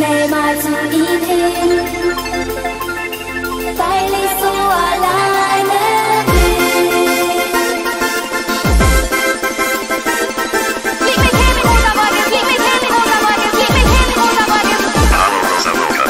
schnell mal zu ihm hin, weil ich so alleine bin. Flieg mich hin, rosa Wolke, flieg mich hin, rosa Wolke, flieg mich hin, rosa Wolke. Hallo, rosa Wolke.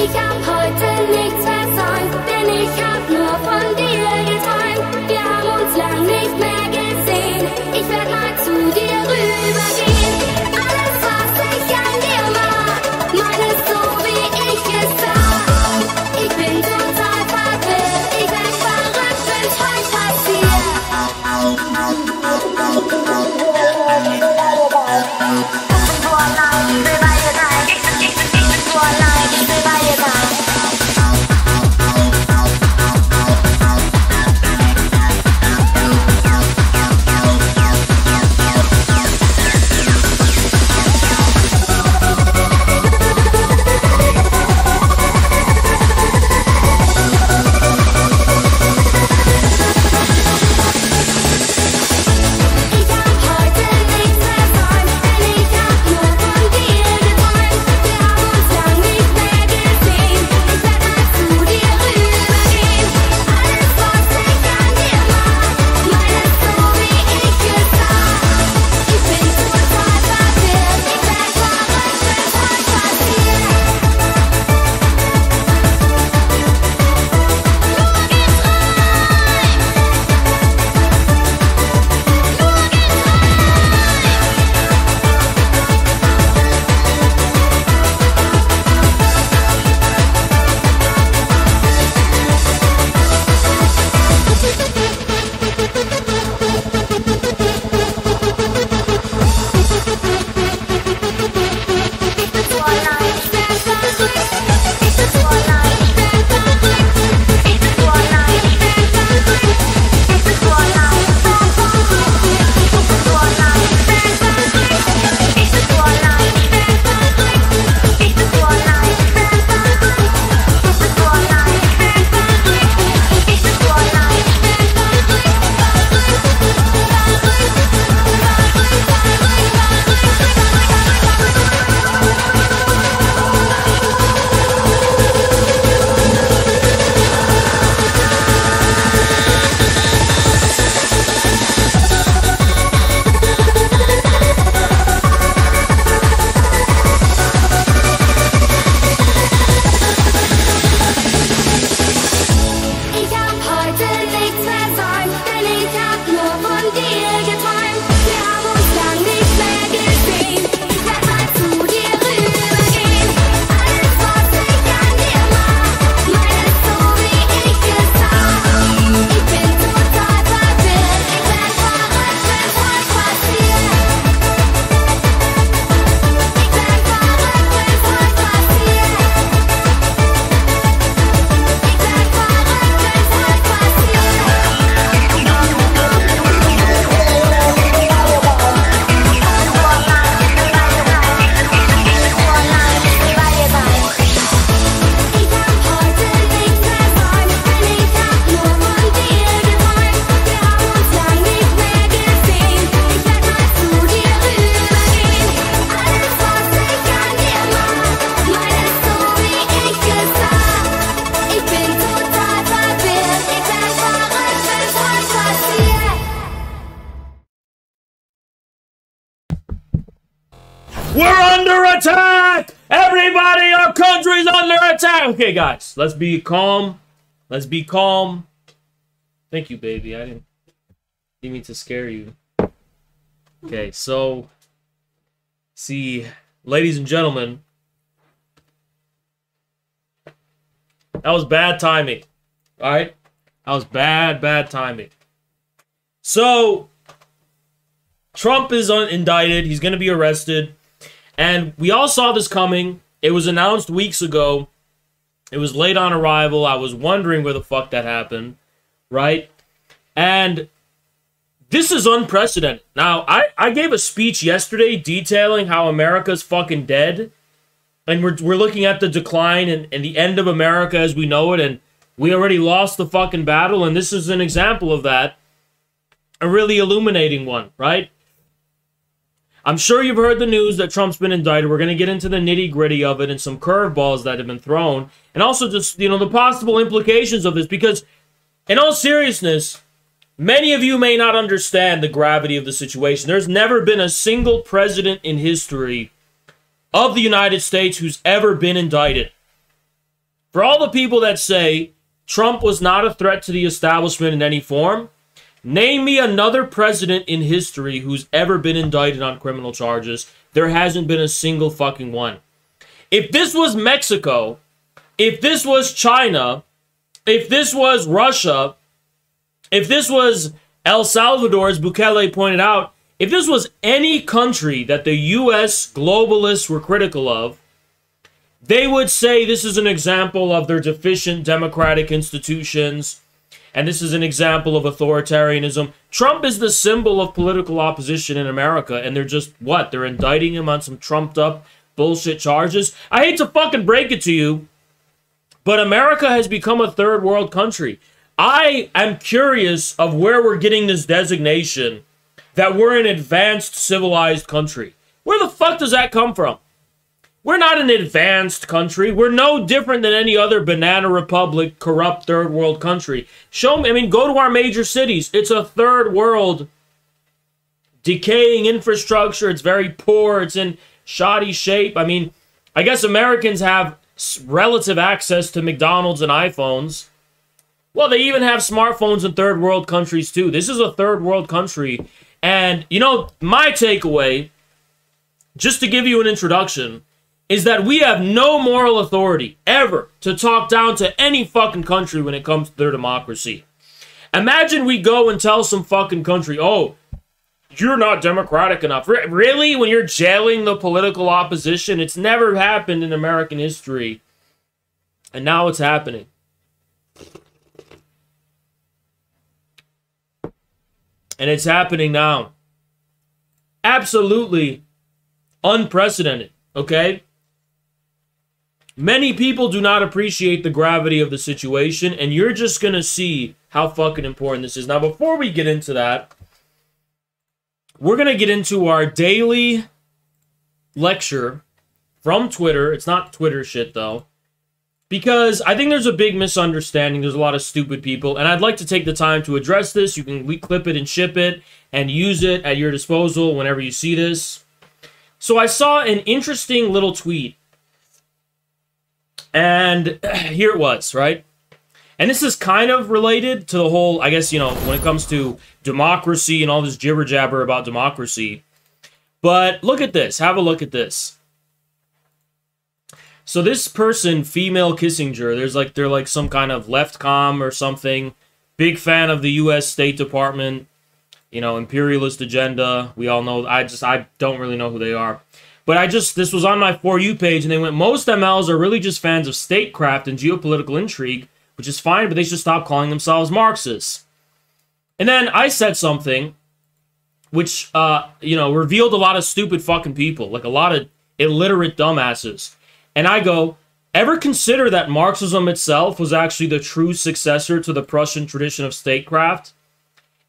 Ich hab heute nichts versäumt, denn ich hab nur von dir geträumt. Wir haben uns lang nicht mehr gesehen, ich werd mal zu dir rübergehen. Alles, was ich an dir mag, meines so wie ich es sag. Ich bin total verwirrt, ich werd verrückt, wenn's heute passiert. We're under attack! Everybody, our country's under attack! Okay, guys, let's be calm. Let's be calm. Thank you, baby. I didn't mean to scare you. Okay, so, see, ladies and gentlemen, that was bad timing. Alright? That was bad timing. So, Trump is indicted. He's going to be arrested. And we all saw this coming. It was announced weeks ago. It was late on arrival. I was wondering where the fuck that happened. Right? And this is unprecedented. Now, I gave a speech yesterday detailing how America's fucking dead. And we're looking at the decline and the end of America as we know it. And we already lost the fucking battle. And this is an example of that. A really illuminating one, right? I'm sure you've heard the news that Trump's been indicted. We're going to get into the nitty-gritty of it and some curveballs that have been thrown. And also just, you know, the possible implications of this. Because, in all seriousness, many of you may not understand the gravity of the situation. There's never been a single president in history of the United States who's ever been indicted. For all the people that say Trump was not a threat to the establishment in any form, name me another president in history who's ever been indicted on criminal charges. There hasn't been a single fucking one. If this was Mexico, if this was China, if this was Russia, if this was El Salvador, as Bukele pointed out, if this was any country that the U.S. globalists were critical of, they would say this is an example of their deficient democratic institutions, and this is an example of authoritarianism. Trump is the symbol of political opposition in America, and they're just, what? They're indicting him on some trumped-up bullshit charges? I hate to fucking break it to you, but America has become a third world country. I am curious of where we're getting this designation that we're an advanced civilized country. Where the fuck does that come from? We're not an advanced country. We're no different than any other banana republic, corrupt third world country. Show me, I mean, go to our major cities. It's a third world, decaying infrastructure. It's very poor. It's in shoddy shape. I mean, I guess Americans have relative access to McDonald's and iPhones. Well, they even have smartphones in third world countries too. This is a third world country. And, you know, my takeaway, just to give you an introduction, is that we have no moral authority ever to talk down to any fucking country when it comes to their democracy. Imagine we go and tell some fucking country, oh, you're not democratic enough. Really? When you're jailing the political opposition? It's never happened in American history. And now it's happening. And it's happening now. Absolutely unprecedented, okay? Many people do not appreciate the gravity of the situation, and you're just going to see how fucking important this is. Now, before we get into that, we're going to get into our daily lecture from Twitter. It's not Twitter shit, though, because I think there's a big misunderstanding. There's a lot of stupid people, and I'd like to take the time to address this. You can clip it and ship it and use it at your disposal whenever you see this. So I saw an interesting little tweet, and here it was, right? And this is kind of related to the whole, I guess, you know, when it comes to democracy and all this jibber-jabber about democracy. But look at this. Have a look at this. So this person, female Kissinger, they're like some kind of left com or something. Big fan of the U.S. State Department. You know, imperialist agenda. We all know. I don't really know who they are. But this was on my For You page, and they went, most MLs are really just fans of statecraft and geopolitical intrigue, which is fine, but they should stop calling themselves Marxists. And then I said something which, you know, revealed a lot of stupid fucking people, like a lot of illiterate dumbasses. And I go, ever consider that Marxism itself was actually the true successor to the Prussian tradition of statecraft?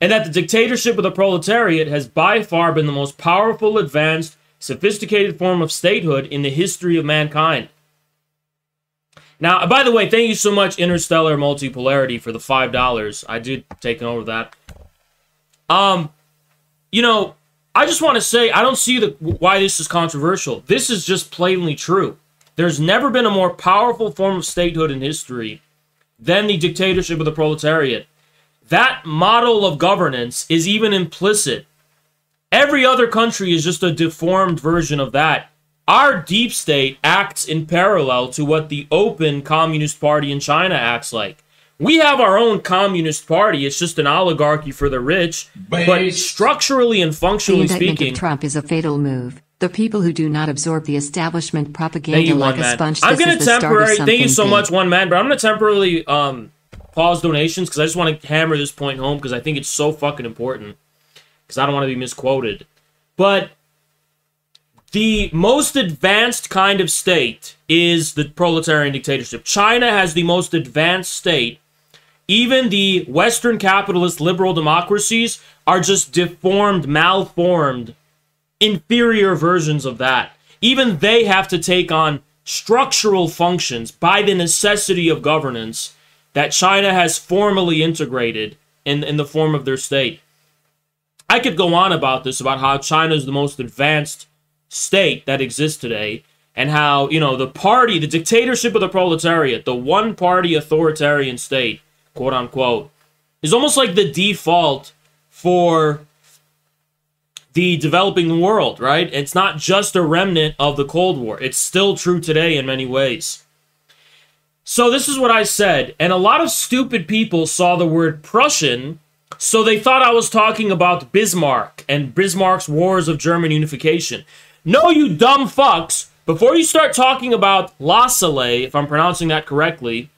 And that the dictatorship of the proletariat has by far been the most powerful, advanced, sophisticated form of statehood in the history of mankind. Now, by the way, thank you so much, Interstellar Multipolarity, for the $5. I did take over that. You know, I just want to say, I don't see why this is controversial. This is just plainly true. There's never been a more powerful form of statehood in history than the dictatorship of the proletariat. That model of governance is even implicit. Every other country is just a deformed version of that. Our deep state acts in parallel to what the open Communist Party in China acts like. We have our own Communist Party. It's just an oligarchy for the rich. But structurally and functionally speaking... The indictment of Trump is a fatal move. The people who do not absorb the establishment propaganda like a sponge... I'm going to temporarily... Thank you so much, One Man. But I'm going to temporarily pause donations because I just want to hammer this point home because I think it's so fucking important. Because I don't want to be misquoted. But the most advanced kind of state is the proletarian dictatorship. China has the most advanced state. Even the Western capitalist liberal democracies are just deformed, malformed, inferior versions of that. Even they have to take on structural functions by the necessity of governance that China has formally integrated in the form of their state. I could go on about this, about how China is the most advanced state that exists today, and how, you know, the party, the dictatorship of the proletariat, the one-party authoritarian state, quote-unquote, is almost like the default for the developing world, right? It's not just a remnant of the Cold War. It's still true today in many ways. So this is what I said, and a lot of stupid people saw the word Prussian, so they thought I was talking about Bismarck and Bismarck's wars of German unification. No, you dumb fucks. Before you start talking about Lassalle, if I'm pronouncing that correctly,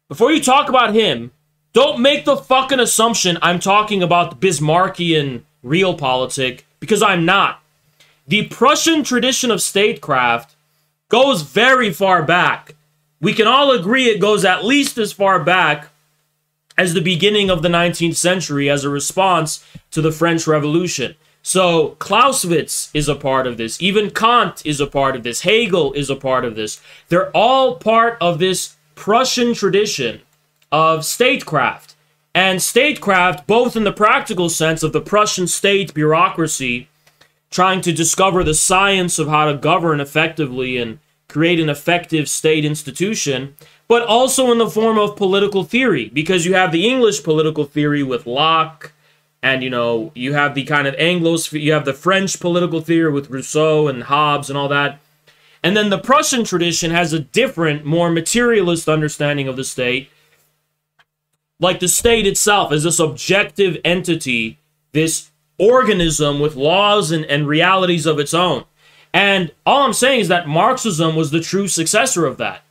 before you talk about him, don't make the fucking assumption I'm talking about the Bismarckian realpolitik, because I'm not. The Prussian tradition of statecraft goes very far back. We can all agree it goes at least as far back as the beginning of the 19th century as a response to the French Revolution. So Clausewitz is a part of this. Even Kant is a part of this. Hegel is a part of this. They're all part of this Prussian tradition of statecraft. And statecraft, both in the practical sense of the Prussian state bureaucracy trying to discover the science of how to govern effectively and create an effective state institution, but also in the form of political theory, because you have the English political theory with Locke, and, you know, you have the kind of you have the French political theory with Rousseau and Hobbes and all that. And then the Prussian tradition has a different, more materialist understanding of the state. Like the state itself is this objective entity, this organism with laws and realities of its own. And all I'm saying is that Marxism was the true successor of that.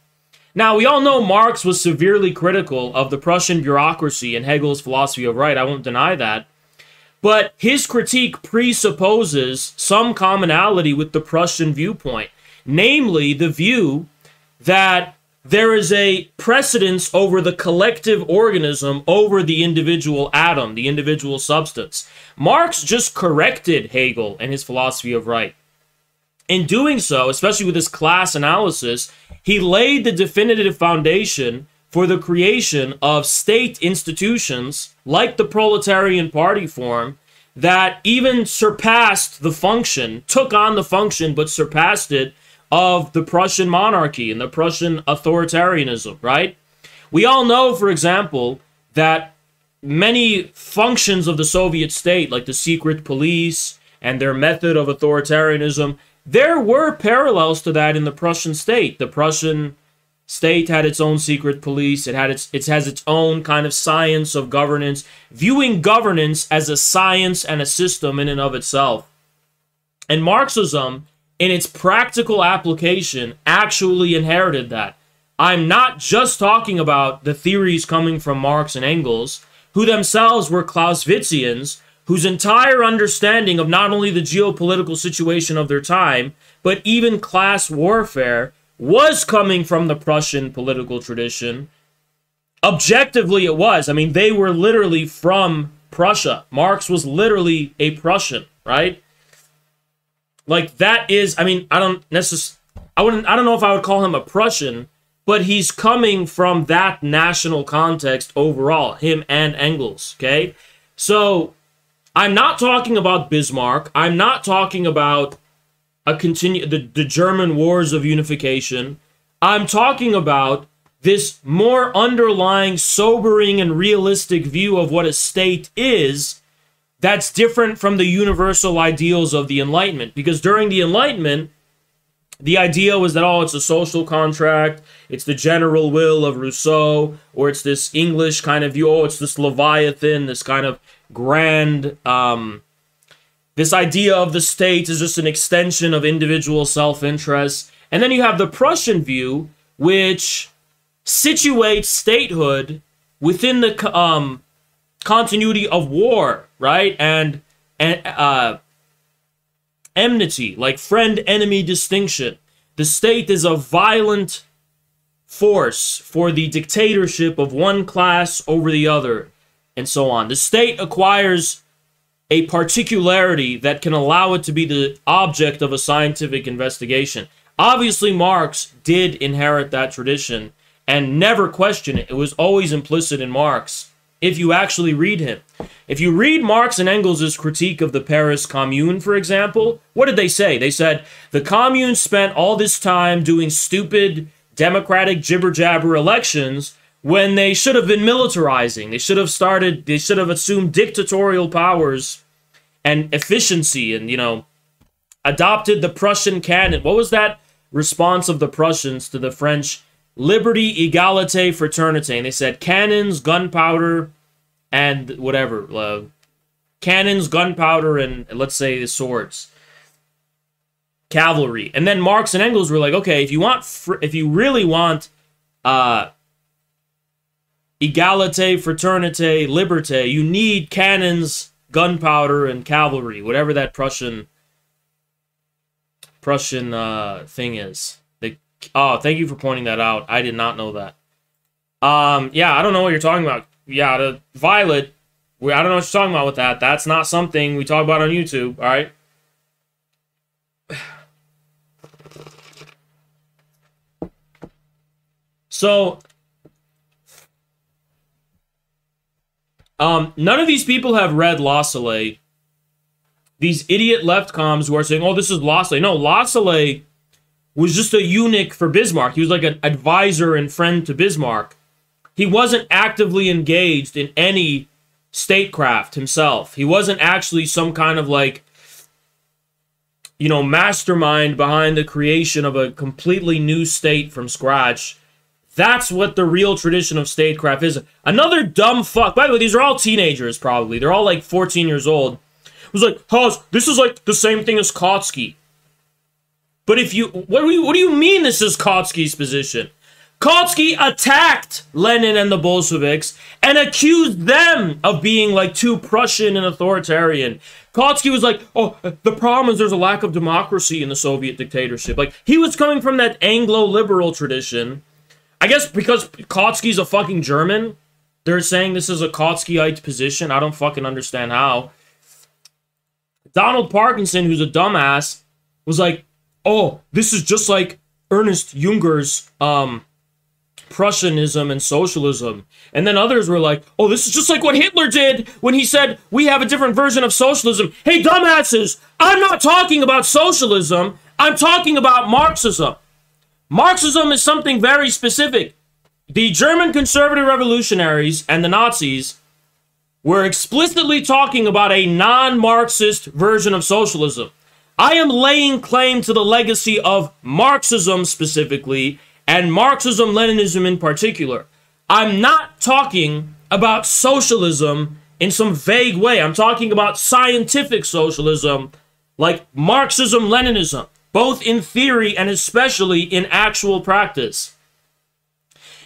Now, we all know Marx was severely critical of the Prussian bureaucracy and Hegel's philosophy of right. I won't deny that. But his critique presupposes some commonality with the Prussian viewpoint, namely the view that there is a precedence over the collective organism over the individual atom, the individual substance. Marx just corrected Hegel and his philosophy of right. In doing so, especially with his class analysis, he laid the definitive foundation for the creation of state institutions like the proletarian party form that even surpassed the function, took on the function, but surpassed it, of the Prussian monarchy and the Prussian authoritarianism, right? We all know, for example, that many functions of the Soviet state, like the secret police and their method of authoritarianism, there were parallels to that in the Prussian state. The Prussian state had its own secret police. It has its own kind of science of governance, viewing governance as a science and a system in and of itself. And Marxism, in its practical application, actually inherited that. I'm not just talking about the theories coming from Marx and Engels, who themselves were Clausewitzians, whose entire understanding of not only the geopolitical situation of their time, but even class warfare, was coming from the Prussian political tradition. Objectively, it was. I mean, they were literally from Prussia. Marx was literally a Prussian, right? Like, that is, I mean, I don't know if I would call him a Prussian, but he's coming from that national context overall, him and Engels, okay? So, I'm not talking about Bismarck. I'm not talking about the German wars of unification. I'm talking about this more underlying, sobering, and realistic view of what a state is that's different from the universal ideals of the Enlightenment. Because during the Enlightenment, the idea was that, oh, it's a social contract, it's the general will of Rousseau, or it's this English kind of view, oh, it's this Leviathan, this kind of grand, this idea of the state is just an extension of individual self-interest. And then you have the Prussian view, which situates statehood within the continuity of war, right? And enmity, like friend-enemy distinction. The state is a violent force for the dictatorship of one class over the other, and so on. The state acquires a particularity that can allow it to be the object of a scientific investigation. Obviously, Marx did inherit that tradition and never questioned it. It was always implicit in Marx. if you actually read him. If you read Marx and Engels' critique of the Paris Commune, for example, what did they say? They said, the Commune spent all this time doing stupid democratic jibber-jabber elections when they should have been militarizing. They should have assumed dictatorial powers and efficiency and, adopted the Prussian canon. What was that response of the Prussians to the French? Liberty, egalite, fraternite. And they said cannons, gunpowder, and whatever. Cannons, gunpowder, and let's say the swords. Cavalry. And then Marx and Engels were like, okay, if you really want egalite, fraternite, liberté, you need cannons, gunpowder, and cavalry, whatever that Prussian thing is. Thank you for pointing that out. I did not know that. Yeah, I don't know what you're talking about. Yeah, the Violet, I don't know what you're talking about with that. That's not something we talk about on YouTube, all right? So, none of these people have read Lassalle. These idiot left comms who are saying, oh, this is Lassalle. No, Lassalle was just a eunuch for Bismarck. He was like an advisor and friend to Bismarck. He wasn't actively engaged in any statecraft himself. He wasn't actually some kind of mastermind behind the creation of a completely new state from scratch. That's what the real tradition of statecraft is. Another dumb fuck. By the way, these are all teenagers, probably. They're all like 14 years old. It was like, Haas, this is like the same thing as Kautsky. But what do you mean this is Kautsky's position? Kautsky attacked Lenin and the Bolsheviks and accused them of being like too Prussian and authoritarian. Kautsky was like, oh, the problem is there's a lack of democracy in the Soviet dictatorship. Like, he was coming from that Anglo-liberal tradition. I guess because Kautsky's a fucking German, they're saying this is a Kautskyite position. I don't fucking understand how. Donald Parkinson, who's a dumbass, was like, oh, this is just like Ernest Junger's Prussianism and socialism. And then others were like, oh, this is just like what Hitler did when he said we have a different version of socialism. Hey, dumbasses, I'm not talking about socialism. I'm talking about Marxism. Marxism is something very specific. The German conservative revolutionaries and the Nazis were explicitly talking about a non-Marxist version of socialism. I am laying claim to the legacy of Marxism specifically, and Marxism-Leninism in particular. I'm not talking about socialism in some vague way. I'm talking about scientific socialism, like Marxism-Leninism, both in theory and especially in actual practice.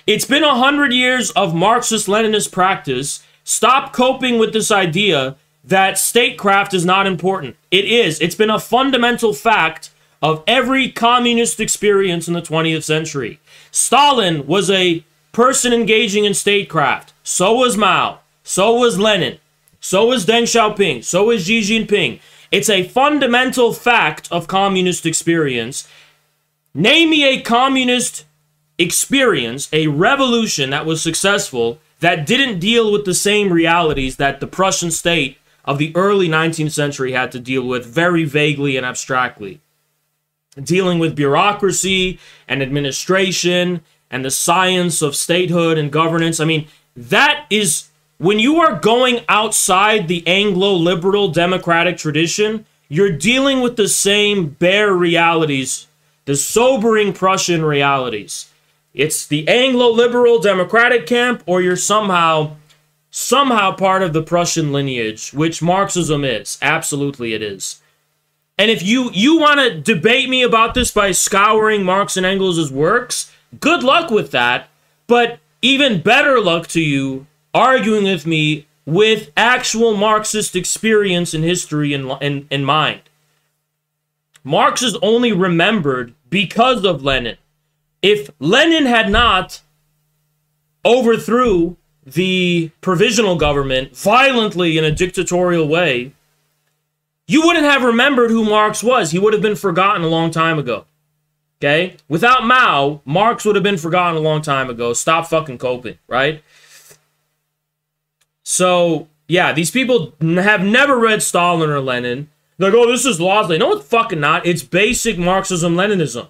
It's been 100 years of Marxist-Leninist practice. Stop coping with this idea that statecraft is not important. It is. It's been a fundamental fact of every communist experience in the 20th century. Stalin was a person engaging in statecraft. So was Mao. So was Lenin. So was Deng Xiaoping. So was Xi Jinping. It's a fundamental fact of communist experience. Name me a communist experience, a revolution that was successful, that didn't deal with the same realities that the Prussian state of the early 19th century had to deal with very vaguely and abstractly. Dealing with bureaucracy and administration and the science of statehood and governance. I mean, that is, when you are going outside the Anglo-liberal democratic tradition, you're dealing with the same bare realities, the sobering Prussian realities. It's the Anglo-liberal democratic camp, or you're somehow part of the Prussian lineage, which Marxism is. Absolutely it is. And if you want to debate me about this by scouring Marx and Engels' works, good luck with that. But even better luck to you arguing with me with actual Marxist experience and history in mind. Marx is only remembered because of Lenin. If Lenin had not overthrew the provisional government violently in a dictatorial way, you wouldn't have remembered who Marx was. He would have been forgotten a long time ago. Okay? Without Mao, Marx would have been forgotten a long time ago. Stop fucking coping, right? So, yeah, these people have never read Stalin or Lenin. They're like, oh, this is Lawsley. No, it's fucking not. It's basic Marxism-Leninism.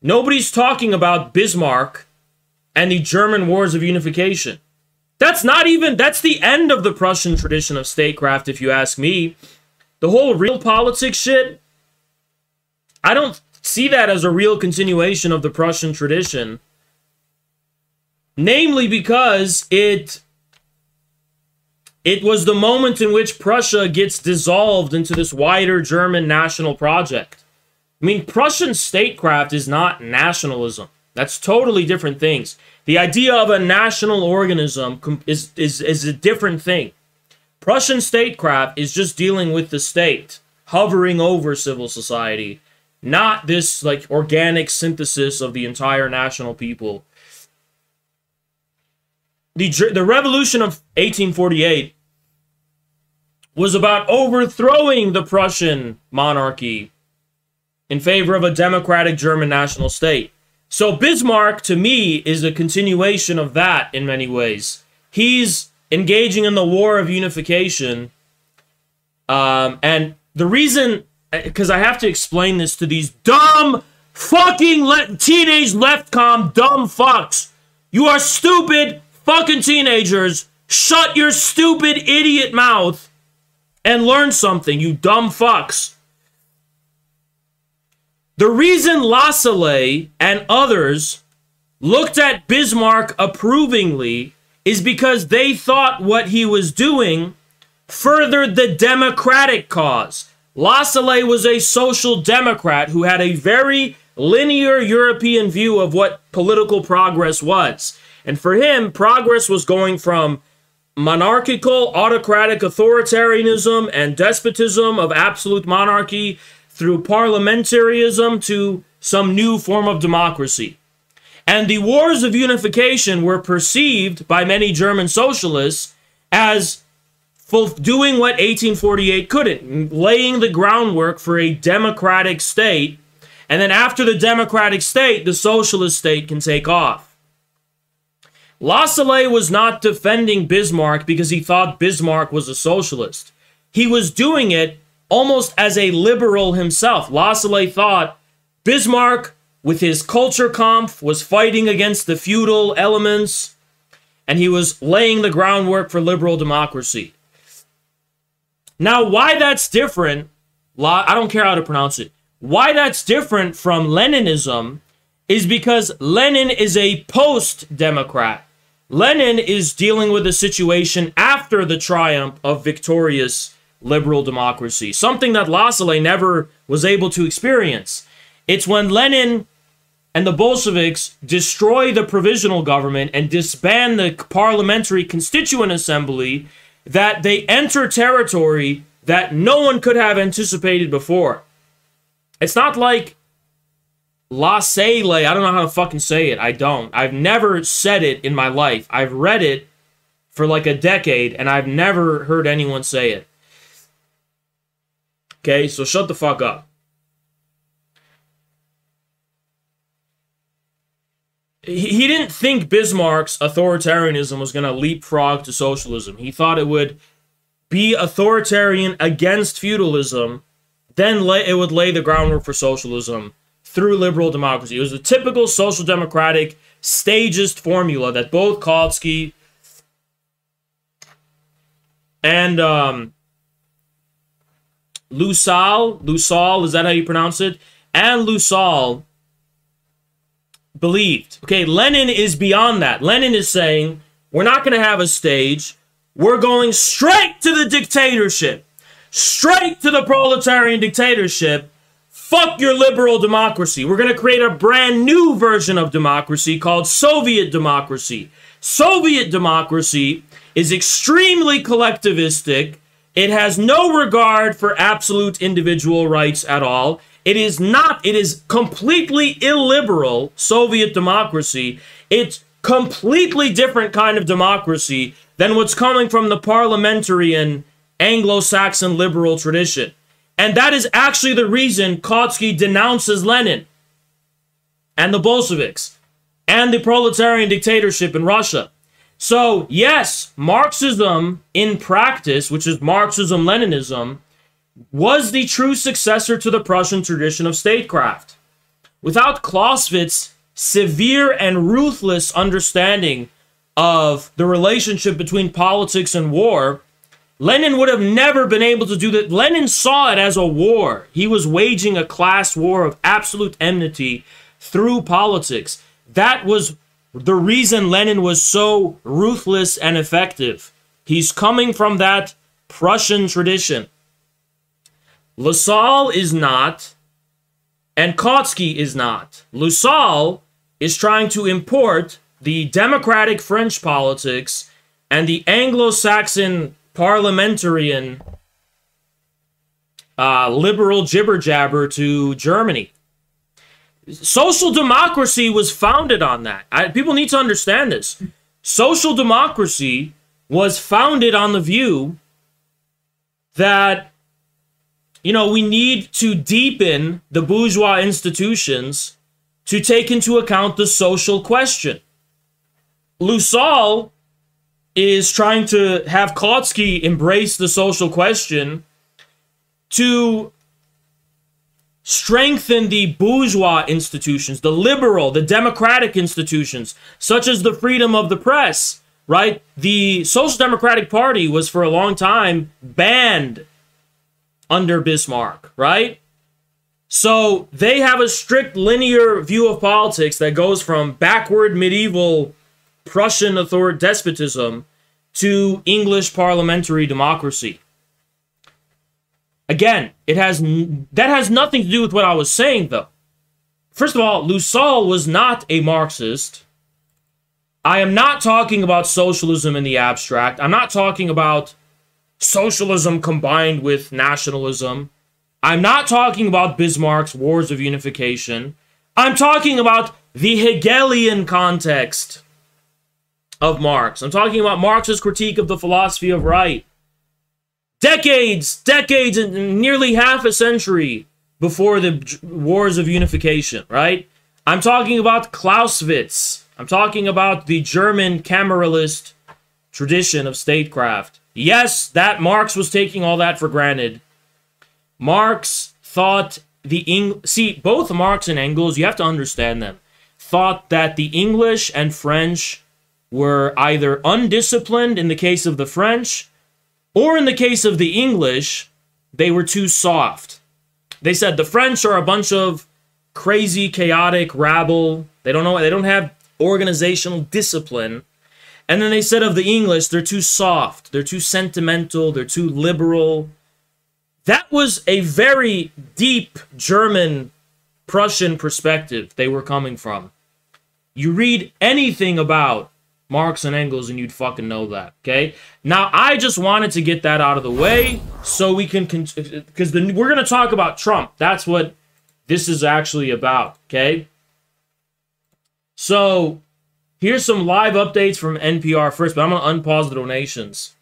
Nobody's talking about Bismarck and the German Wars of Unification. That's the end of the Prussian tradition of statecraft, if you ask me. The whole real politics shit, I don't see that as a real continuation of the Prussian tradition. Namely because it was the moment in which Prussia gets dissolved into this wider German national project. I mean, Prussian statecraft is not nationalism. That's totally different things. The idea of a national organism is a different thing. Prussian statecraft is just dealing with the state, hovering over civil society, not this like organic synthesis of the entire national people. The revolution of 1848 was about overthrowing the Prussian monarchy in favor of a democratic German national state. So Bismarck, to me, is a continuation of that in many ways. He's engaging in the War of Unification. And the reason, because I have to explain this to these dumb fucking teenage left-com dumb fucks. You are stupid fucking teenagers. Shut your stupid idiot mouth and learn something, you dumb fucks. The reason Lassalle and others looked at Bismarck approvingly is because they thought what he was doing furthered the democratic cause. Lassalle was a social democrat who had a very linear European view of what political progress was. And for him, progress was going from monarchical, autocratic authoritarianism and despotism of absolute monarchy through parliamentarism to some new form of democracy. And the wars of unification were perceived by many German socialists as doing what 1848 couldn't, laying the groundwork for a democratic state, and then after the democratic state, the socialist state can take off. Lassalle was not defending Bismarck because he thought Bismarck was a socialist. He was doing it almost as a liberal himself. Lassalle thought Bismarck, with his Kulturkampf, was fighting against the feudal elements, and he was laying the groundwork for liberal democracy. Now, why that's different, I don't care how to pronounce it, why that's different from Leninism is because Lenin is a post-democrat. Lenin is dealing with a situation after the triumph of victorious liberal democracy, something that Lassalle never was able to experience. It's when Lenin and the Bolsheviks destroy the provisional government and disband the parliamentary constituent assembly that they enter territory that no one could have anticipated before. It's not like Lassalle, I don't know how to fucking say it. I don't. I've never said it in my life. I've read it for like a decade, and I've never heard anyone say it. Okay, so shut the fuck up. He didn't think Bismarck's authoritarianism was going to leapfrog to socialism. He thought it would be authoritarian against feudalism, then it would lay the groundwork for socialism through liberal democracy. It was a typical social democratic stagist formula that both Kautsky and Lassalle, is that how you pronounce it? And Lassalle believed. Okay, Lenin is beyond that. Lenin is saying, we're not going to have a stage. We're going straight to the dictatorship. Straight to the proletarian dictatorship. Fuck your liberal democracy. We're going to create a brand new version of democracy called Soviet democracy. Soviet democracy is extremely collectivistic. It has no regard for absolute individual rights at all. It is completely illiberal, Soviet democracy. It's completely different kind of democracy than what's coming from the parliamentarian Anglo-Saxon liberal tradition. And that is actually the reason Kautsky denounces Lenin and the Bolsheviks and the proletarian dictatorship in Russia. So, yes, Marxism in practice, which is Marxism-Leninism, was the true successor to the Prussian tradition of statecraft. Without Clausewitz's severe and ruthless understanding of the relationship between politics and war, Lenin would have never been able to do that. Lenin saw it as a war. He was waging a class war of absolute enmity through politics. That was the reason Lenin was so ruthless and effective. He's coming from that Prussian tradition. Lassalle is not, and Kautsky is not. Lassalle is trying to import the democratic French politics and the Anglo-Saxon parliamentarian liberal jibber-jabber to Germany. Social democracy was founded on that. People need to understand this. Social democracy was founded on the view that, you know, we need to deepen the bourgeois institutions to take into account the social question. Lassalle is trying to have Kautsky embrace the social question to strengthen the bourgeois institutions, the liberal, the democratic institutions, such as the freedom of the press, right? The Social Democratic Party was for a long time banned under Bismarck, right? So they have a strict linear view of politics that goes from backward medieval Prussian despotism to English parliamentary democracy. Again, that has nothing to do with what I was saying, though. First of all, Lassalle was not a Marxist. I am not talking about socialism in the abstract. I'm not talking about socialism combined with nationalism. I'm not talking about Bismarck's Wars of Unification. I'm talking about the Hegelian context of Marx. I'm talking about Marx's critique of the philosophy of right. Decades, and nearly half a century before the Wars of Unification, right? I'm talking about Clausewitz. I'm talking about the German Cameralist tradition of statecraft. Yes, that Marx was taking all that for granted. Marx thought both Marx and Engels, you have to understand them, thought that the English and French were either undisciplined in the case of the French, or in the case of the English, they were too soft. They said the French are a bunch of crazy, chaotic rabble. They don't have organizational discipline. And then they said of the English, they're too soft, they're too sentimental, they're too liberal. That was a very deep German Prussian perspective they were coming from. You read anything about Marx and Engels and you'd fucking know that, okay? Now, I just wanted to get that out of the way so we can, because we're going to talk about Trump. That's what this is actually about, okay? So, here's some live updates from NPR first, but I'm going to unpause the donations.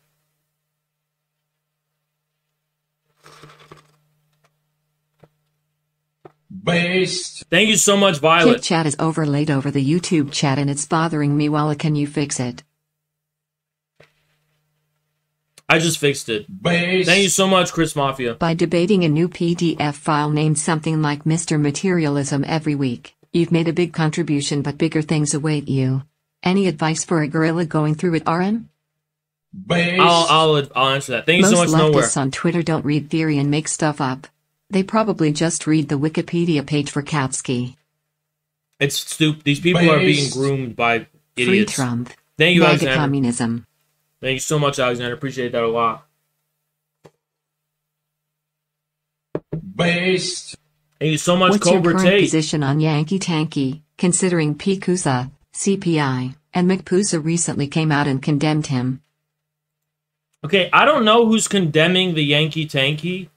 Based. Thank you so much, Violet. Kit chat is overlaid over the YouTube chat and it's bothering me. Walla, can you fix it? I just fixed it. Based. Thank you so much, Chris Mafia. By debating a new PDF file named something like Mr. Materialism every week, you've made a big contribution, but bigger things await you. Any advice for a gorilla going through it, RM? I'll answer that. Thank you so much, Nowhere. Most leftists on Twitter don't read theory and make stuff up. They probably just read the Wikipedia page for Kautsky. It's stupid. These people are being groomed by idiots. Free Trump. Thank you, Alexander. Communism. Thank you so much, Alexander. Appreciate that a lot. Based. Thank you so much, What's Cobra your current Tate. position on Yankee Tanky, considering PCUSA, CPI, and McPusa recently came out and condemned him? Okay, I don't know who's condemning the Yankee Tanky.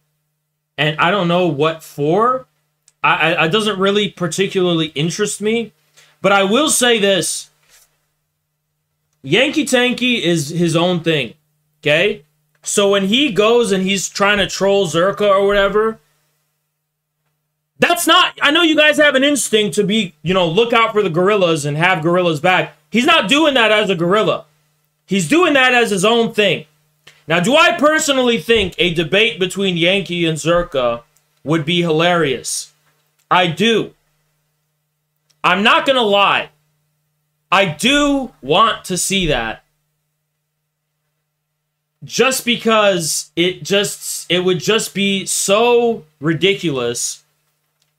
And I don't know what for. It doesn't really particularly interest me. But I will say this. Yankee Tanky is his own thing. Okay? So when he goes and he's trying to troll Zerka or whatever, that's not... I know you guys have an instinct to be, look out for the gorillas and have gorillas back. He's not doing that as a gorilla. He's doing that as his own thing. Now, do I personally think a debate between Yankee and Zherka would be hilarious? I do. I'm not going to lie. I do want to see that. Just because it would just be so ridiculous.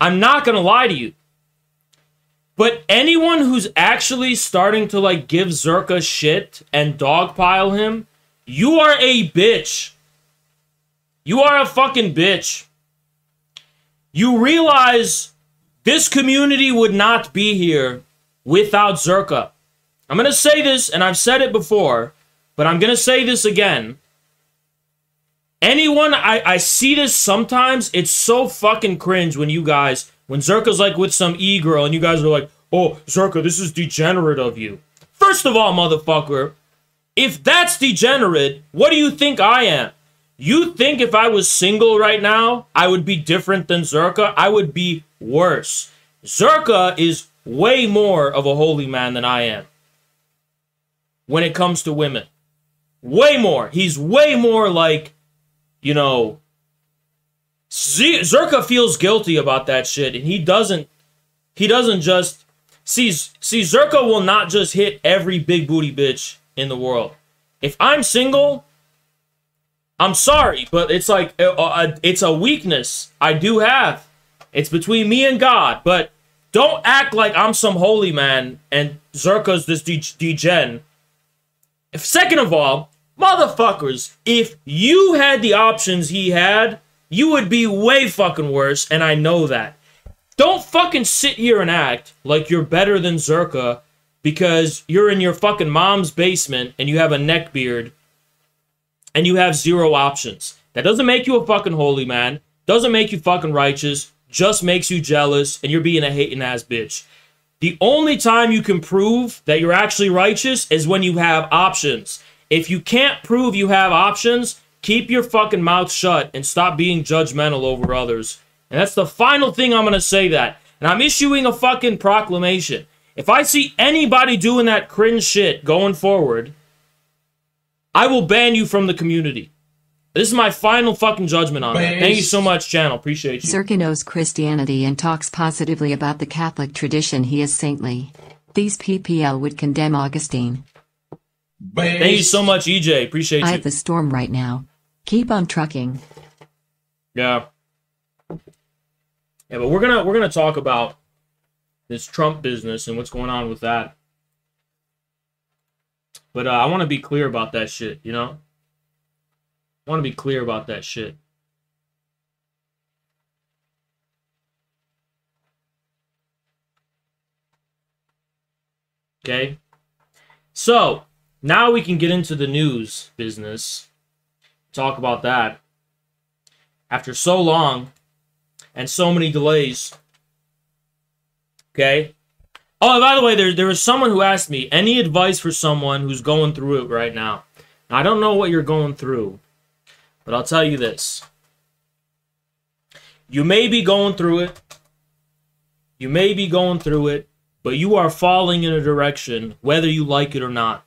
I'm not going to lie to you. But anyone who's actually starting to, like, give Zherka shit and dogpile him, you are a bitch. You are a fucking bitch. You realize this community would not be here without Zherka. I'm going to say this, and I've said it before, but I'm going to say this again. Anyone, I see this sometimes, it's so fucking cringe when you guys, when Zherka's like with some e-girl, and you guys are like, oh, Zherka, this is degenerate of you. First of all, motherfucker, if that's degenerate, what do you think I am? You think if I was single right now, I would be different than Zherka? I would be worse. Zherka is way more of a holy man than I am when it comes to women. Way more. He's way more like, you know, Zherka feels guilty about that shit, and he doesn't just, see, Zherka will not just hit every big booty bitch in the world. If I'm single, I'm sorry, but it's like, it's a weakness I do have. It's between me and God, but don't act like I'm some holy man and Zherka's this degen. Second of all, motherfuckers, if you had the options he had, you would be way fucking worse, and I know that. Don't fucking sit here and act like you're better than Zherka because you're in your fucking mom's basement and you have a neck beard and you have zero options. That doesn't make you a fucking holy man, doesn't make you fucking righteous, just makes you jealous, and you're being a hating ass bitch. The only time you can prove that you're actually righteous is when you have options. If you can't prove you have options, keep your fucking mouth shut and stop being judgmental over others. And that's the final thing I'm going to say that. And I'm issuing a fucking proclamation. If I see anybody doing that cringe shit going forward, I will ban you from the community. This is my final fucking judgment on it. Thank you so much, channel. Appreciate you. Zherka knows Christianity and talks positively about the Catholic tradition. He is saintly. These PPL would condemn Augustine. Thank you so much, EJ. Appreciate you. I have the storm right now. Keep on trucking. Yeah. Yeah, but we're gonna talk about this Trump business and what's going on with that. But I want to be clear about that shit, you know? I want to be clear about that shit. Okay? So, now we can get into the news business. Talk about that. After so long and so many delays. Okay? Oh, and by the way, there was someone who asked me, any advice for someone who's going through it right now? Now, I don't know what you're going through, but I'll tell you this. You may be going through it. You may be going through it, but you are falling in a direction, whether you like it or not.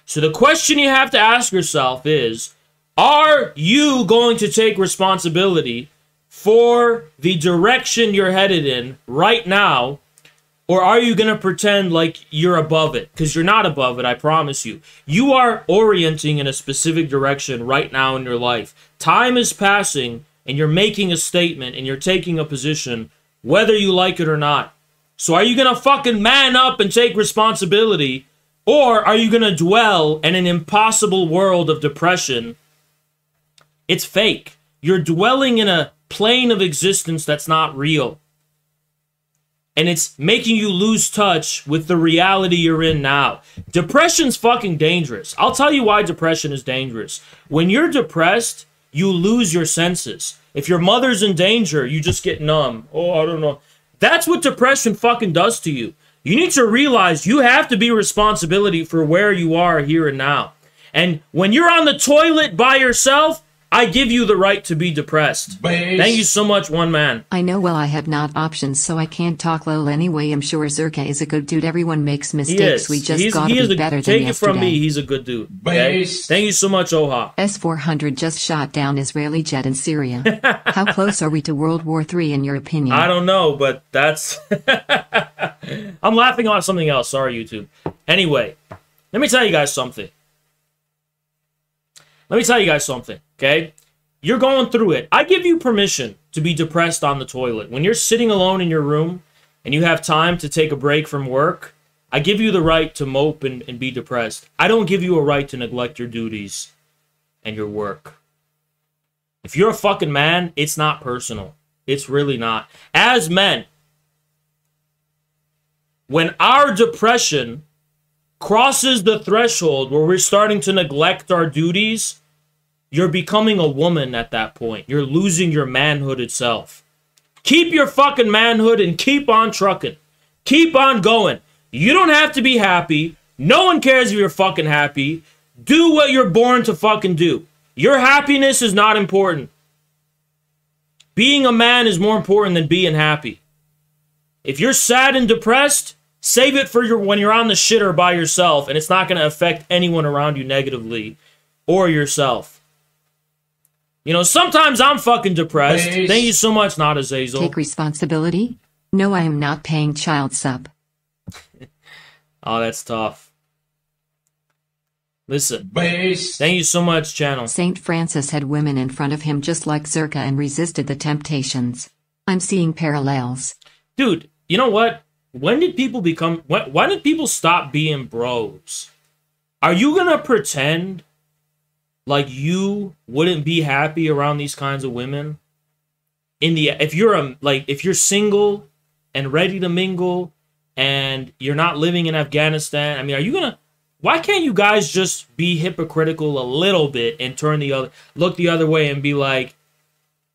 So the question you have to ask yourself is, are you going to take responsibility for the direction you're headed in right now? Or are you going to pretend like you're above it? Because you're not above it, I promise you. You are orienting in a specific direction right now in your life. Time is passing, and you're making a statement, and you're taking a position, whether you like it or not. So are you going to fucking man up and take responsibility? Or are you going to dwell in an impossible world of depression? It's fake. You're dwelling in a plane of existence that's not real. And it's making you lose touch with the reality you're in now. Depression's fucking dangerous. I'll tell you why depression is dangerous. When you're depressed, you lose your senses. If your mother's in danger, you just get numb. Oh, I don't know. That's what depression fucking does to you. You need to realize you have to be responsibility for where you are here and now. And when you're on the toilet by yourself, I give you the right to be depressed. Base. Thank you so much, one man. I know, well, I have not options, so I can't talk lol anyway. I'm sure Zerka is a good dude. Everyone makes He mistakes. is. We just gotta be better than take it yesterday. from me, he's a good dude. Okay? Base. Thank you so much, Oha. S-400 just shot down Israeli jet in Syria. How close are we to World War III in your opinion? I don't know, but that's... I'm laughing about something else. Sorry, YouTube. Anyway, let me tell you guys something. Okay? You're going through it. I give you permission to be depressed on the toilet. When you're sitting alone in your room and you have time to take a break from work, I give you the right to mope and be depressed. I don't give you a right to neglect your duties and your work. If you're a fucking man, it's not personal. It's really not. As men, when our depression crosses the threshold where we're starting to neglect our duties, you're becoming a woman at that point. You're losing your manhood itself. Keep your fucking manhood and keep on trucking. Keep on going. You don't have to be happy. No one cares if you're fucking happy. Do what you're born to fucking do. Your happiness is not important. Being a man is more important than being happy. If you're sad and depressed, save it for when you're on the shitter by yourself, and it's not going to affect anyone around you negatively or yourself. You know, sometimes I'm fucking depressed. Base. Thank you so much, Not Azazel. Take responsibility? No, I am not paying child sub. Oh, that's tough. Listen. Base. Thank you so much, channel. Saint Francis had women in front of him just like Zerka and resisted the temptations. I'm seeing parallels. Dude, you know what? When did people become... Why did people stop being bros? Are you gonna pretend like you wouldn't be happy around these kinds of women? If you're single and ready to mingle and you're not living in Afghanistan, I mean, are you gonna... Why can't you guys just be hypocritical a little bit and look the other way and be like,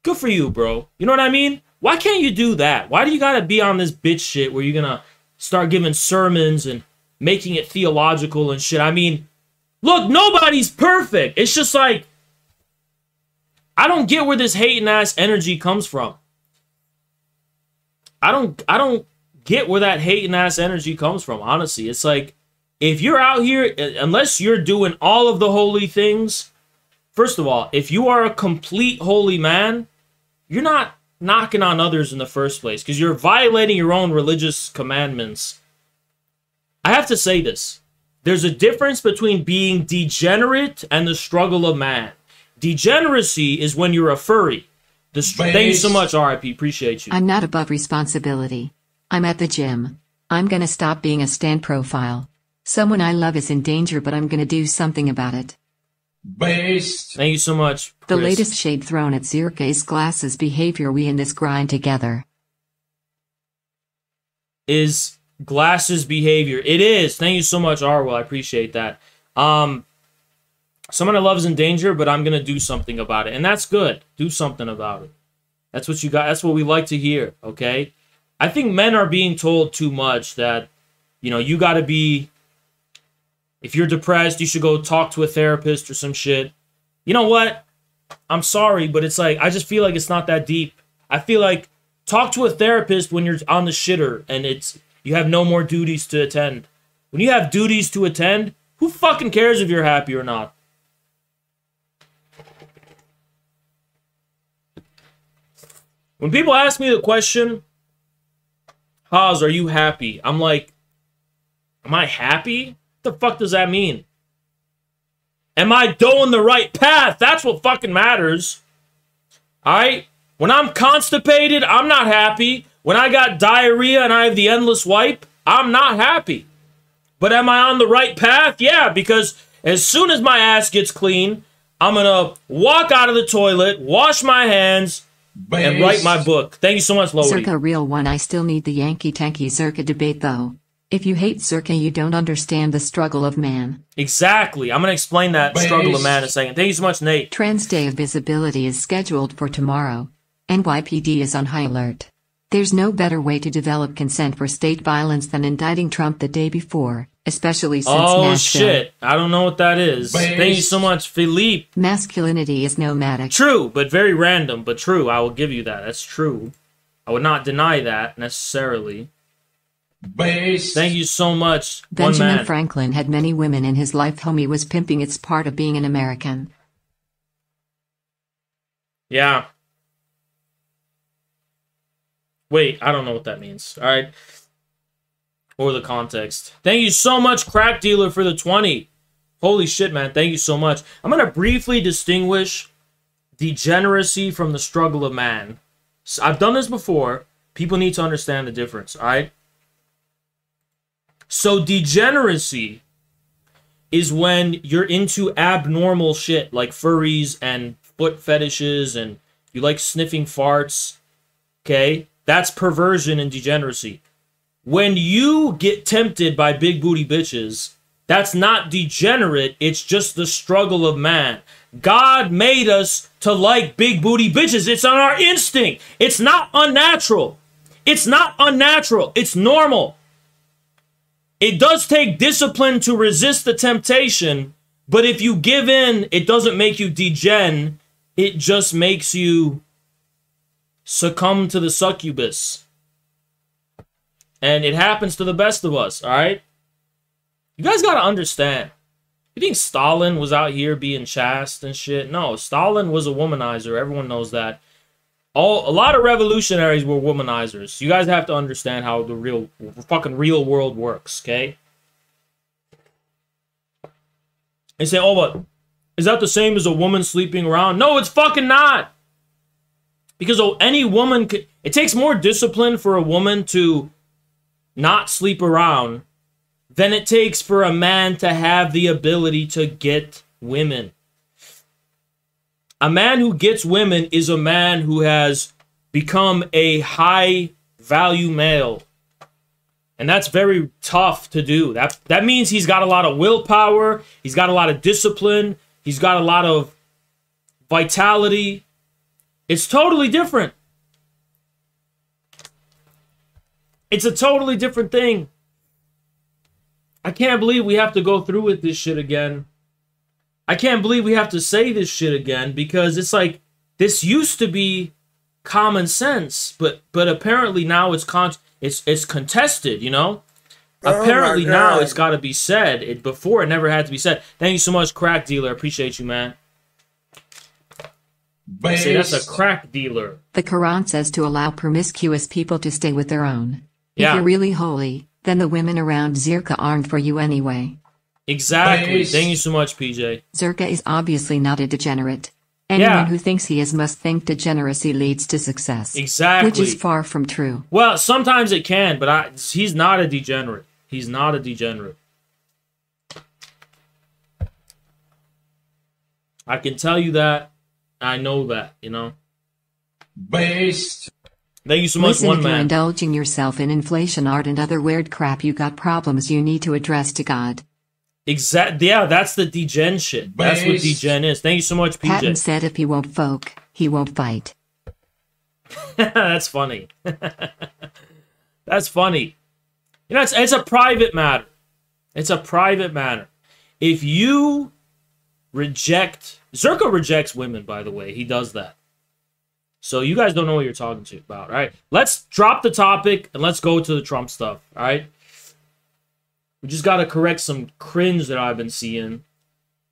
good for you, bro. You know what I mean? Why can't you do that? Why do you gotta be on this bitch shit where you're gonna start giving sermons and making it theological and shit? I mean, look, nobody's perfect. It's just like, I don't get where this hating ass energy comes from. I don't get where that hating ass energy comes from, honestly. It's like, if you're out here, unless you're doing all of the holy things, first of all, if you are a complete holy man, you're not knocking on others in the first place because you're violating your own religious commandments. I have to say this. There's a difference between being degenerate and the struggle of man. Degeneracy is when you're a furry. Thank you so much, RIP. Appreciate you. I'm not above responsibility. I'm at the gym. I'm gonna stop being a stand profile. Someone I love is in danger, but I'm gonna do something about it. Based. Thank you so much, Chris. The latest shade thrown at Zerka's glasses behavior. We in this grind together. Is glasses behavior. It is. Thank you so much, Arwell. I appreciate that. Someone I love is in danger, but I'm gonna do something about it. And that's good. Do something about it. That's what you got. That's what we like to hear, okay? I think men are being told too much that, you know, you gotta be... If you're depressed, you should go talk to a therapist or some shit. You know what? I'm sorry, but it's like, I just feel like it's not that deep. I feel like talk to a therapist when you're on the shitter and you have no more duties to attend. When you have duties to attend, who fucking cares if you're happy or not? When people ask me the question, Haas, are you happy? I'm like, am I happy? What the fuck does that mean? Am I doing the right path? That's what fucking matters. Alright? When I'm constipated, I'm not happy. When I got diarrhea and I have the endless wipe, I'm not happy. But am I on the right path? Yeah, because as soon as my ass gets clean, I'm gonna walk out of the toilet, wash my hands, and write my book. Thank you so much, Lodi. Zerka real one. I still need the Yankee Tanky Zerka debate though. If you hate Zerka, you don't understand the struggle of man. Exactly. I'm going to explain that struggle of man in a second. Thank you so much, Nate. Trans Day of Visibility is scheduled for tomorrow. NYPD is on high alert. There's no better way to develop consent for state violence than indicting Trump the day before. especially since Oh, Nashville. shit. I don't know what that is. Based. Thank you so much, Philippe. Masculinity is nomadic. True, but very random, but true. I will give you that. That's true. I would not deny that necessarily. Based. Thank you so much, one Benjamin man. Franklin had many women in his life. Homie was pimping. It's part of being an American. Yeah. Wait, I don't know what that means. All right. Or the context. Thank you so much, Crack Dealer, for the 20. Holy shit, man. Thank you so much. I'm going to briefly distinguish degeneracy from the struggle of man. So I've done this before. People need to understand the difference, all right? So degeneracy is when you're into abnormal shit like furries and foot fetishes and you like sniffing farts, okay? That's perversion and degeneracy. When you get tempted by big booty bitches, that's not degenerate, it's just the struggle of man. God made us to like big booty bitches. It's on our instinct. It's not unnatural. It's not unnatural. It's normal. It does take discipline to resist the temptation, but if you give in, it doesn't make you degen. It just makes you succumb to the succubus. And it happens to the best of us, all right? You guys got to understand. You think Stalin was out here being chaste and shit? No, Stalin was a womanizer. Everyone knows that. A lot of revolutionaries were womanizers. You guys have to understand how the fucking real world works, okay? They say, oh, but is that the same as a woman sleeping around? No, it's fucking not. Because any woman could... It takes more discipline for a woman to not sleep around than it takes for a man to have the ability to get women. A man who gets women is a man who has become a high-value male. And that's very tough to do. That means he's got a lot of willpower, he's got a lot of discipline, he's got a lot of vitality. It's totally different. It's a totally different thing. I can't believe we have to go through with this shit again. I can't believe we have to say this shit again because it's like this used to be common sense, but apparently now it's contested, you know? Apparently now it's got to be said. Before it never had to be said. Thank you so much, Crack Dealer. Appreciate you, man. See, that's a crack dealer. The Quran says to allow promiscuous people to stay with their own. Yeah. If you're really holy, then the women around Zirka aren't for you anyway. Exactly. Based. Thank you so much, PJ. Zirka is obviously not a degenerate. Anyone who thinks he is must think degeneracy leads to success. Exactly. Which is far from true. Well, sometimes it can, but he's not a degenerate. He's not a degenerate. I can tell you that. I know that, you know. Based. Thank you so much, Listen, one if you're man. indulging yourself in inflation art and other weird crap, you got problems you need to address to God. Yeah, that's the degen shit. That's what Based. degen is. Thank you so much, Patton PJ. said if he won't folk, he won't fight. That's funny. That's funny. You know, it's a private matter. It's a private matter. If you reject... Zirka rejects women, by the way. He does that. So you guys don't know what you're talking about, all right? Let's drop the topic and let's go to the Trump stuff, all right? We just got to correct some cringe that I've been seeing.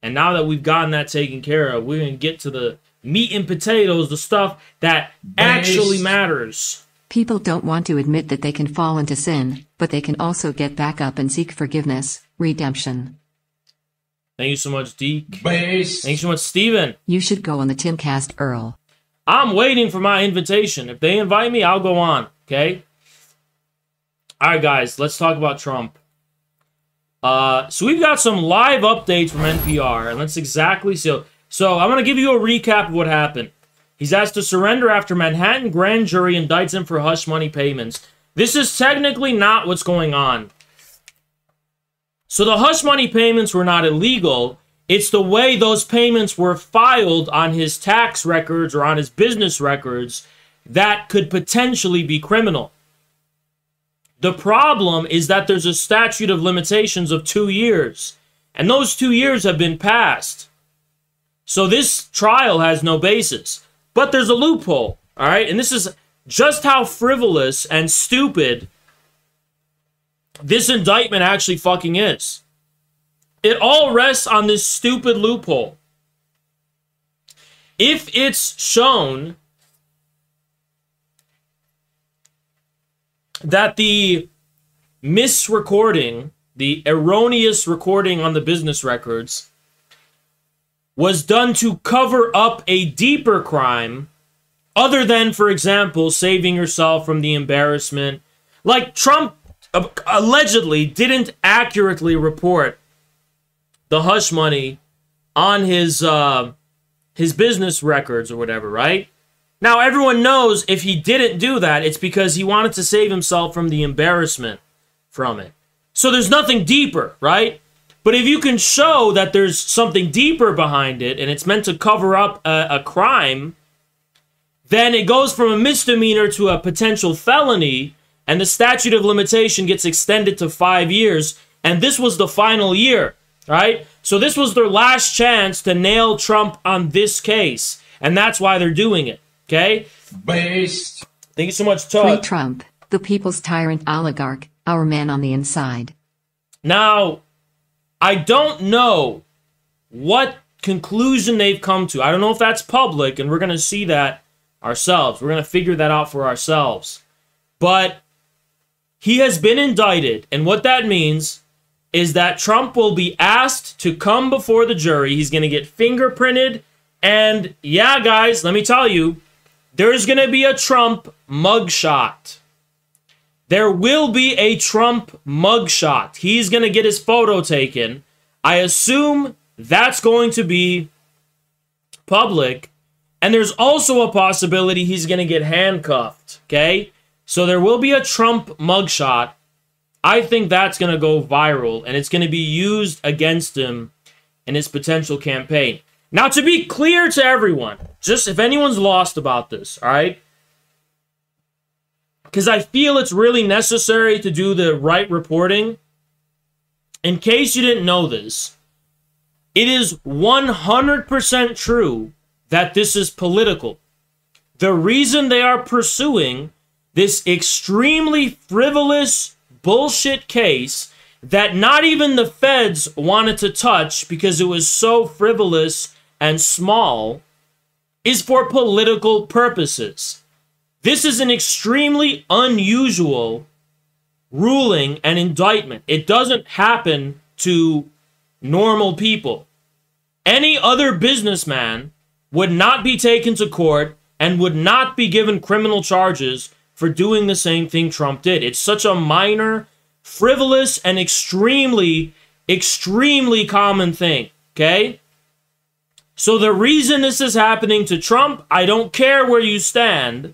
And now that we've gotten that taken care of, we're going to get to the meat and potatoes, the stuff that actually matters. People don't want to admit that they can fall into sin, but they can also get back up and seek forgiveness, redemption. Thank you so much, Deke. Based. Thank you so much, Steven. You should go on the Timcast, Earl. I'm waiting for my invitation. If they invite me, I'll go on, okay? All right, guys, let's talk about Trump. So we've got some live updates from NPR, and that's exactly so. So I'm going to give you a recap of what happened. He's asked to surrender after Manhattan grand jury indicts him for hush money payments. This is technically not what's going on. So the hush money payments were not illegal. It's the way those payments were filed on his tax records or on his business records that could potentially be criminal. The problem is that there's a statute of limitations of 2 years, and those 2 years have been passed. So this trial has no basis. But there's a loophole, all right? And this is just how frivolous and stupid this indictment actually fucking is. It all rests on this stupid loophole. If it's shown that the misrecording, the erroneous recording on the business records, was done to cover up a deeper crime, other than, for example, saving yourself from the embarrassment. Like, Trump allegedly didn't accurately report the hush money on his business records or whatever, right? Now, everyone knows if he didn't do that, it's because he wanted to save himself from the embarrassment from it. So there's nothing deeper, right? But if you can show that there's something deeper behind it, and it's meant to cover up a crime, then it goes from a misdemeanor to a potential felony, and the statute of limitation gets extended to 5 years, and this was the final year, right? So this was their last chance to nail Trump on this case, and that's why they're doing it. Okay? Based. Thank you so much, Free Todd. Trump, the people's tyrant oligarch, our man on the inside. Now, I don't know what conclusion they've come to. I don't know if that's public, and we're going to see that ourselves. We're going to figure that out for ourselves. But he has been indicted, and what that means is that Trump will be asked to come before the jury. He's going to get fingerprinted, and yeah, guys, let me tell you, there's going to be a Trump mugshot. There will be a Trump mugshot. He's going to get his photo taken. I assume that's going to be public. And there's also a possibility he's going to get handcuffed, okay? So there will be a Trump mugshot. I think that's going to go viral, and it's going to be used against him in his potential campaign. Now, to be clear to everyone, just if anyone's lost about this, all right? Because I feel it's really necessary to do the right reporting. In case you didn't know this, it is 100% true that this is political. The reason they are pursuing this extremely frivolous bullshit case that not even the feds wanted to touch because it was so frivolous and small is for political purposes. This is an extremely unusual ruling and indictment. It doesn't happen to normal people. Any other businessman would not be taken to court and would not be given criminal charges for doing the same thing Trump did. It's such a minor, frivolous, and extremely, extremely common thing, okay? So the reason this is happening to Trump, I don't care where you stand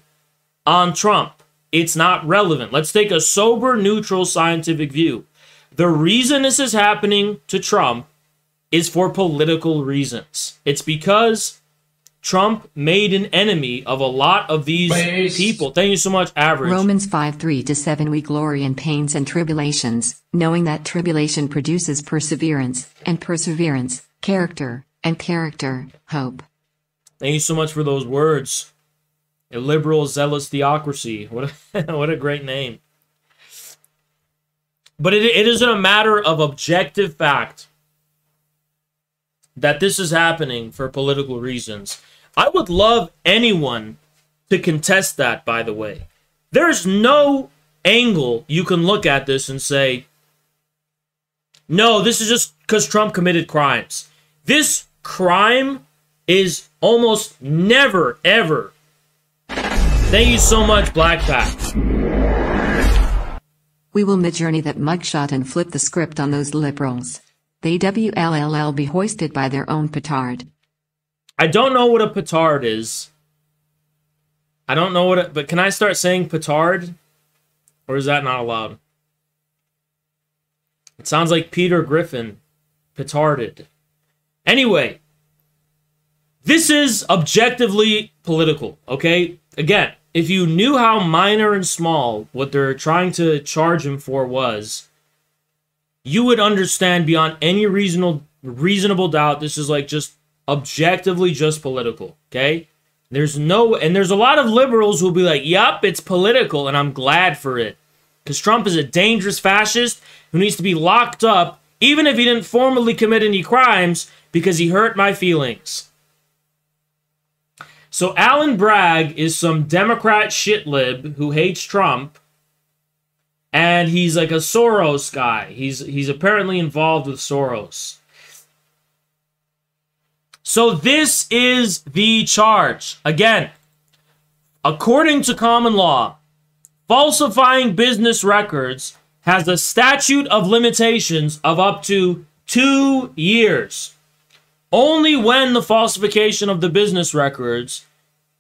on Trump. It's not relevant. Let's take a sober, neutral, scientific view. The reason this is happening to Trump is for political reasons. It's because Trump made an enemy of a lot of these people. Thank you so much, Average. Romans 5:3-7 We glory in pains and tribulations, knowing that tribulation produces perseverance, and perseverance, character, and character, hope. Thank you so much for those words. A liberal, zealous theocracy. What a great name. But it isn't a matter of objective fact that this is happening for political reasons. I would love anyone to contest that, by the way. There's no angle you can look at this and say, no, this is just because Trump committed crimes. This crime is almost never, ever. Thank you so much, Black Pack. We will midjourney that mugshot and flip the script on those liberals. They WLLL be hoisted by their own petard. I don't know what a petard is. I don't know what but can I start saying petard? Or is that not allowed? It sounds like Peter Griffin. Petarded. Anyway, this is objectively political, okay? Again, if you knew how minor and small what they're trying to charge him for was, you would understand beyond any reasonable doubt this is like just objectively just political, okay? There's a lot of liberals who'll be like, yup, it's political, and I'm glad for it. Because Trump is a dangerous fascist who needs to be locked up, even if he didn't formally commit any crimes, because he hurt my feelings. So Alan Bragg is some Democrat shitlib who hates Trump, and he's like a Soros guy. He's apparently involved with Soros. So this is the charge. Again, according to common law, falsifying business records has a statute of limitations of up to 2 years. Only when the falsification of the business records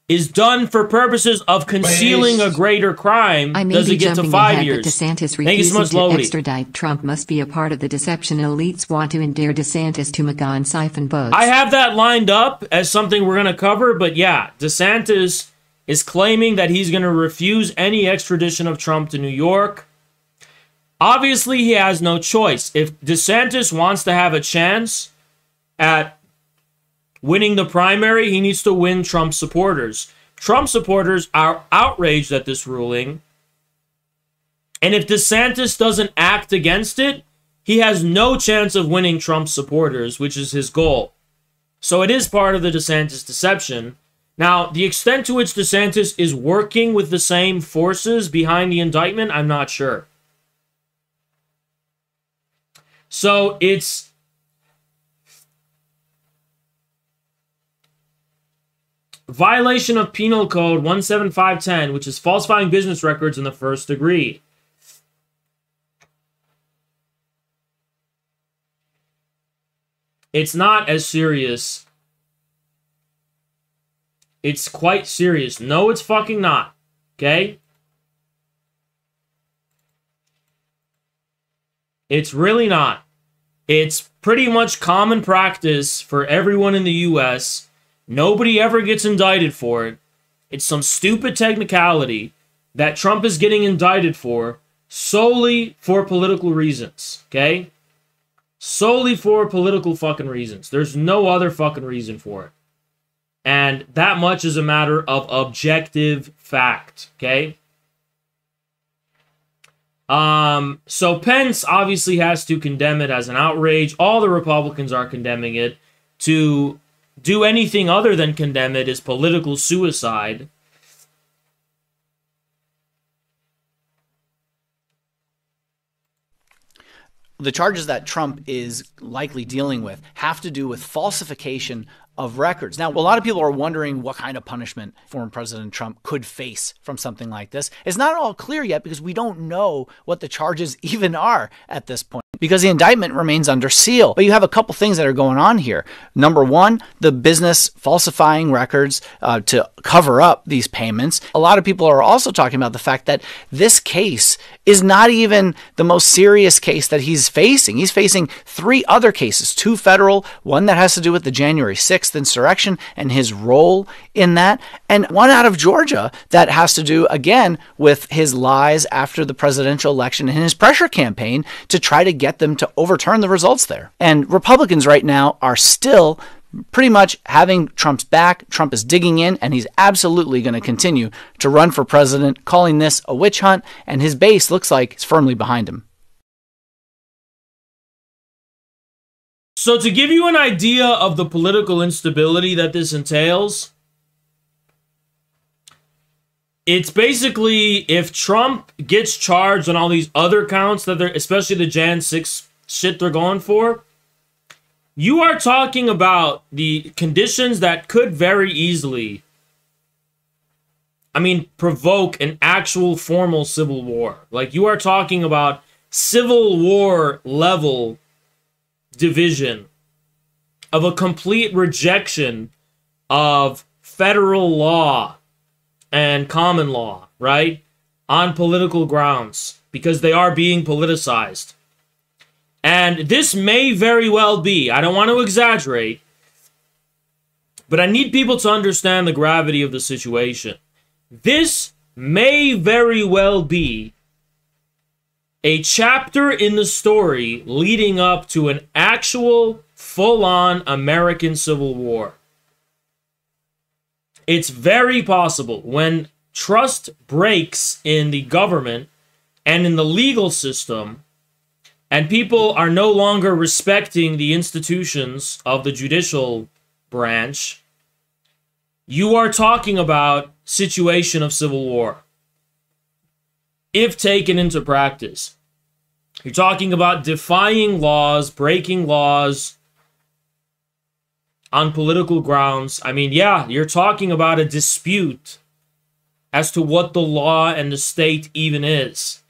is done for purposes of concealing a greater crime does it get to 5 years. DeSantis Thank you so much, refusing to Lodi. extradite Trump must be a part of the deception elites want to endear DeSantis to MAGA and siphon votes. I have that lined up as something we're going to cover, but yeah, DeSantis is claiming that he's going to refuse any extradition of Trump to New York. Obviously, he has no choice. If DeSantis wants to have a chance at winning the primary, he needs to win Trump supporters. Trump supporters are outraged at this ruling. And if DeSantis doesn't act against it, he has no chance of winning Trump supporters, which is his goal. So it is part of the DeSantis deception. Now, the extent to which DeSantis is working with the same forces behind the indictment, I'm not sure. So it's violation of Penal Code 17510, which is falsifying business records in the first degree. It's not as serious. It's quite serious. No, it's fucking not. Okay? It's really not. It's pretty much common practice for everyone in the U.S. Nobody ever gets indicted for it. It's some stupid technicality that Trump is getting indicted for solely for political reasons, okay? Solely for political fucking reasons. There's no other fucking reason for it. And that much is a matter of objective fact, okay? So Pence obviously has to condemn it as an outrage. All the Republicans are condemning it. To do anything other than condemn it is political suicide. The charges that Trump is likely dealing with have to do with falsification of records. Now, a lot of people are wondering what kind of punishment former President Trump could face from something like this. It's not all clear yet because we don't know what the charges even are at this point, because the indictment remains under seal. But you have a couple things that are going on here. Number one, the business falsifying records to cover up these payments. A lot of people are also talking about the fact that this case is not even the most serious case that he's facing. He's facing 3 other cases, 2 federal, one that has to do with the January 6th insurrection and his role in that, and one out of Georgia that has to do, again, with his lies after the presidential election and his pressure campaign to try to get them to overturn the results there. And Republicans right now are still pretty much having Trump's back. Trump is digging in, and he's absolutely going to continue to run for president, calling this a witch hunt, and his base looks like it's firmly behind him. So to give you an idea of the political instability that this entails, it's basically if Trump gets charged on all these other counts that they're, especially the Jan 6 shit they're going for, you are talking about the conditions that could very easily, provoke an actual formal civil war. Like, you are talking about civil war level division of a complete rejection of federal law and common law, right? On political grounds, because they are being politicized. And this may very well be, I don't want to exaggerate, but I need people to understand the gravity of the situation. This may very well be a chapter in the story leading up to an actual full-on American Civil War. It's very possible when trust breaks in the government and in the legal system, and people are no longer respecting the institutions of the judicial branch, you are talking about situation of civil war. If taken into practice, you're talking about defying laws, breaking laws on political grounds. I mean, yeah, you're talking about a dispute as to what the law and the state even is.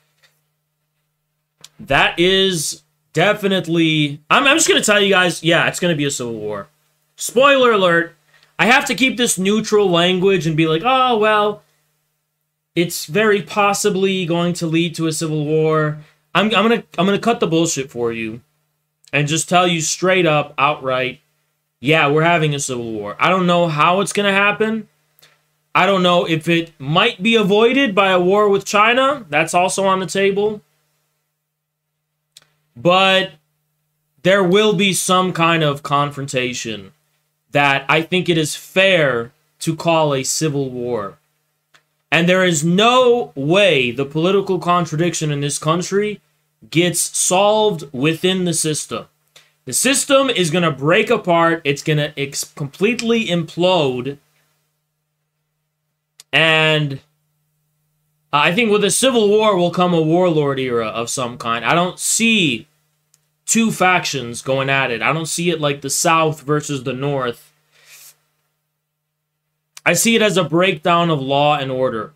That is definitely... I'm just going to tell you guys, yeah, it's going to be a civil war. Spoiler alert, I have to keep this neutral language and be like, oh, well, it's very possibly going to lead to a civil war. I'm gonna cut the bullshit for you and just tell you straight up, outright, yeah, we're having a civil war. I don't know how it's going to happen. I don't know if it might be avoided by a war with China. That's also on the table. But there will be some kind of confrontation that I think it is fair to call a civil war. And there is no way the political contradiction in this country gets solved within the system. The system is going to break apart. It's going to completely implode. And I think with a civil war will come a warlord era of some kind. I don't see two factions going at it. I don't see it like the South versus the North. I see it as a breakdown of law and order.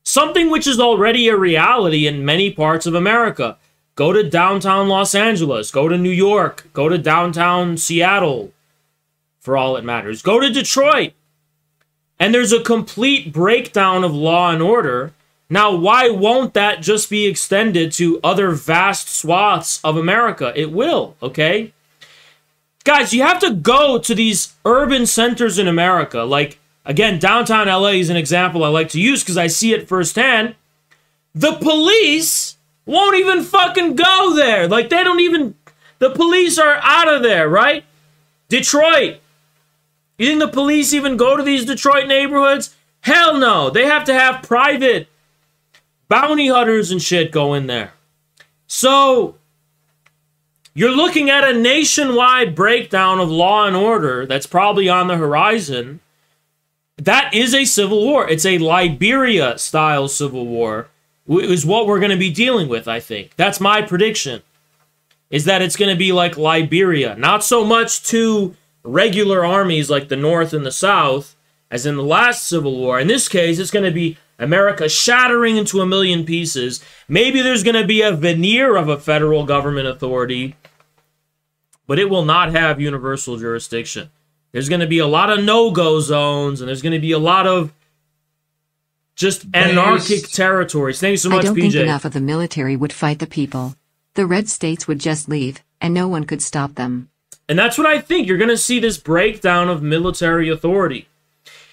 Something which is already a reality in many parts of America. Go to downtown Los Angeles. Go to New York. Go to downtown Seattle, for all it matters. Go to Detroit. And there's a complete breakdown of law and order. Now, why won't that just be extended to other vast swaths of America? It will, okay? Guys, you have to go to these urban centers in America. Like, again, downtown LA is an example I like to use because I see it firsthand. The police won't even fucking go there. Like, they don't even... The police are out of there, right? Detroit. You think the police even go to these Detroit neighborhoods? Hell no. They have to have private bounty hunters and shit go in there. So, you're looking at a nationwide breakdown of law and order that's probably on the horizon. That is a civil war. It's a Liberia-style civil war, is what we're going to be dealing with, I think. That's my prediction, is that it's going to be like Liberia. Not so much two regular armies like the North and the South, as in the last Civil War. In this case, it's going to be America shattering into a million pieces. Maybe there's going to be a veneer of a federal government authority, but it will not have universal jurisdiction. There's going to be a lot of no-go zones, and there's going to be a lot of just anarchic territories. Thank you so much, PJ. I don't think enough of the military would fight the people. The red states would just leave, and no one could stop them. And that's what I think. You're going to see this breakdown of military authority.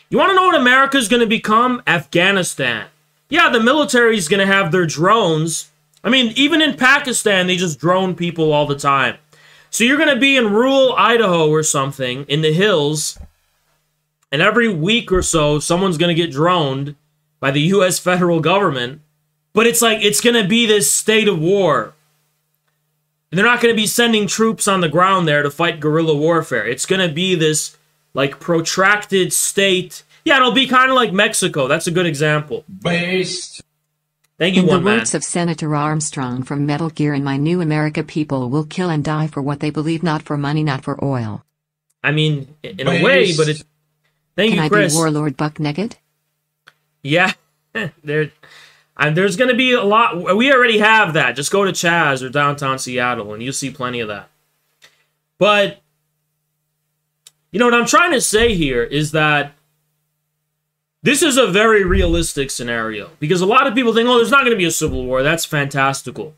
You want to know what America's going to become? Afghanistan. Yeah, the military is going to have their drones. I mean, even in Pakistan, they just drone people all the time. So you're going to be in rural Idaho or something, in the hills, and every week or so, someone's going to get droned by the U.S. federal government. But it's like, it's going to be this state of war. And they're not going to be sending troops on the ground there to fight guerrilla warfare. It's going to be this, like, protracted state. Yeah, it'll be kind of like Mexico. That's a good example. Based. Thank you, In one the man. words of Senator Armstrong from Metal Gear, in my new America, people will kill and die for what they believe, not for money, not for oil. I mean, in a way, but it's... Thank Can you, I Chris. be Warlord Buck Naked? Yeah, there's going to be a lot. We already have that. Just go to Chaz or downtown Seattle, and you'll see plenty of that. But, you know, what I'm trying to say here is that this is a very realistic scenario. Because a lot of people think, oh, there's not going to be a civil war. That's fantastical.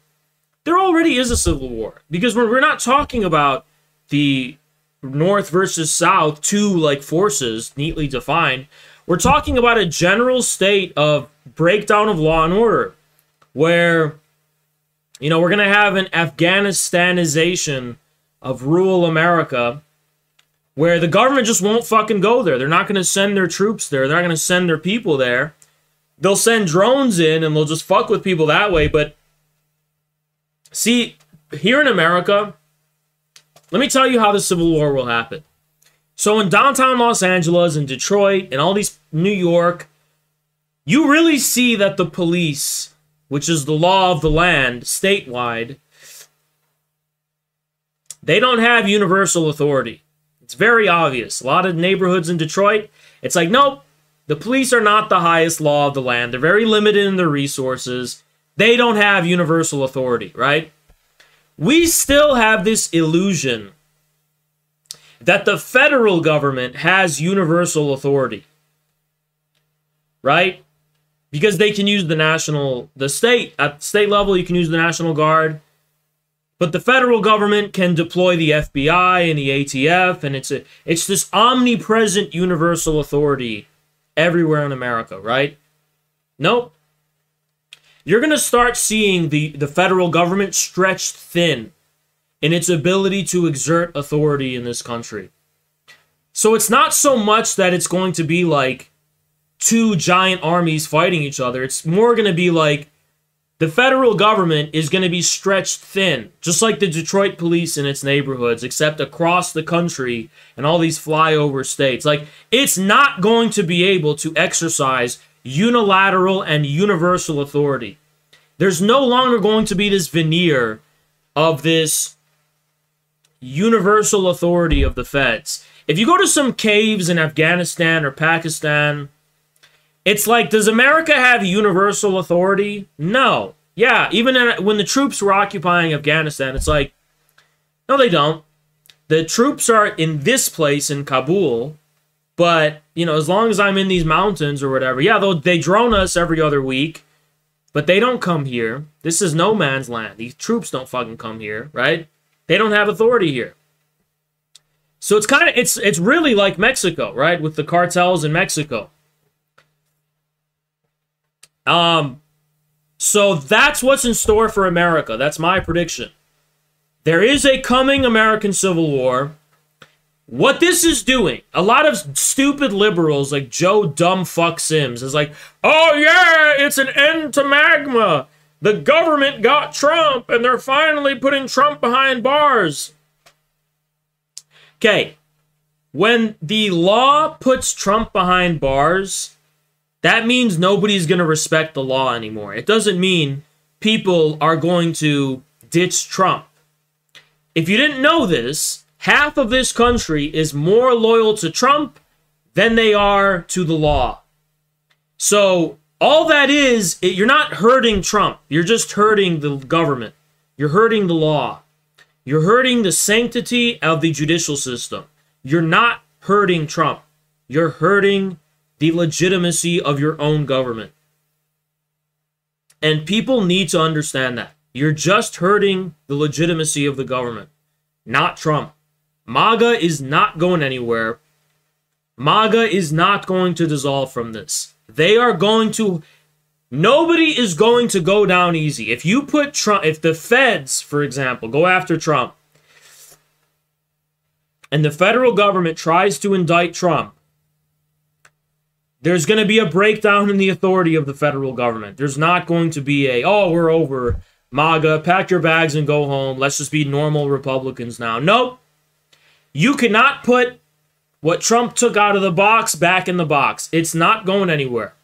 There already is a civil war. Because we're not talking about the North versus South, two, like, forces neatly defined. We're talking about a general state of breakdown of law and order where, you know, we're going to have an Afghanistanization of rural America where the government just won't fucking go there. They're not going to send their troops there. They're not going to send their people there. They'll send drones in and they'll just fuck with people that way. But see, here in America, let me tell you how the Civil War will happen. So in downtown Los Angeles and Detroit and all these New York, you really see that the police, which is the law of the land statewide, they don't have universal authority. It's very obvious. A lot of neighborhoods in Detroit, it's like, nope, the police are not the highest law of the land. They're very limited in their resources. They don't have universal authority, right? We still have this illusion that the federal government has universal authority, right? Because they can use at the state level, you can use the National Guard, but the federal government can deploy the FBI and the ATF, and it's this omnipresent universal authority everywhere in America, right? Nope. You're going to start seeing the federal government stretched thin in its ability to exert authority in this country. So it's not so much that it's going to be like two giant armies fighting each other. It's more going to be like the federal government is going to be stretched thin, just like the Detroit police in its neighborhoods, except across the country and all these flyover states. Like, it's not going to be able to exercise unilateral and universal authority. There's no longer going to be this veneer of this universal authority of the feds. If you go to some caves in Afghanistan or Pakistan, it's like, does America have universal authority? No. Yeah, even when the troops were occupying Afghanistan, it's like, no, they don't. The troops are in this place in Kabul, but, you know, as long as I'm in these mountains or whatever, yeah, they drone us every other week, but they don't come here. This is no man's land. These troops don't fucking come here, right? They don't have authority here. So it's kind of, it's really like Mexico, right? With the cartels in Mexico. So that's what's in store for America. That's my prediction. There is a coming American Civil War. What this is doing, a lot of stupid liberals like Joe Dumbfuck Sims is like, oh yeah, it's an end to MAGA. The government got Trump and they're finally putting Trump behind bars. Okay, when the law puts Trump behind bars, that means nobody's going to respect the law anymore. It doesn't mean people are going to ditch Trump. If you didn't know this, half of this country is more loyal to Trump than they are to the law. So all that is, you're not hurting Trump. You're just hurting the government. You're hurting the law. You're hurting the sanctity of the judicial system. You're not hurting Trump. You're hurting the legitimacy of your own government. And people need to understand that. You're just hurting the legitimacy of the government, not Trump. MAGA is not going anywhere. MAGA is not going to dissolve from this. They are going to... Nobody is going to go down easy. If you put Trump... If the feds, for example, go after Trump, and the federal government tries to indict Trump, there's going to be a breakdown in the authority of the federal government. There's not going to be a, oh, we're over MAGA, pack your bags and go home. Let's just be normal Republicans now. Nope. You cannot put what Trump took out of the box back in the box. It's not going anywhere.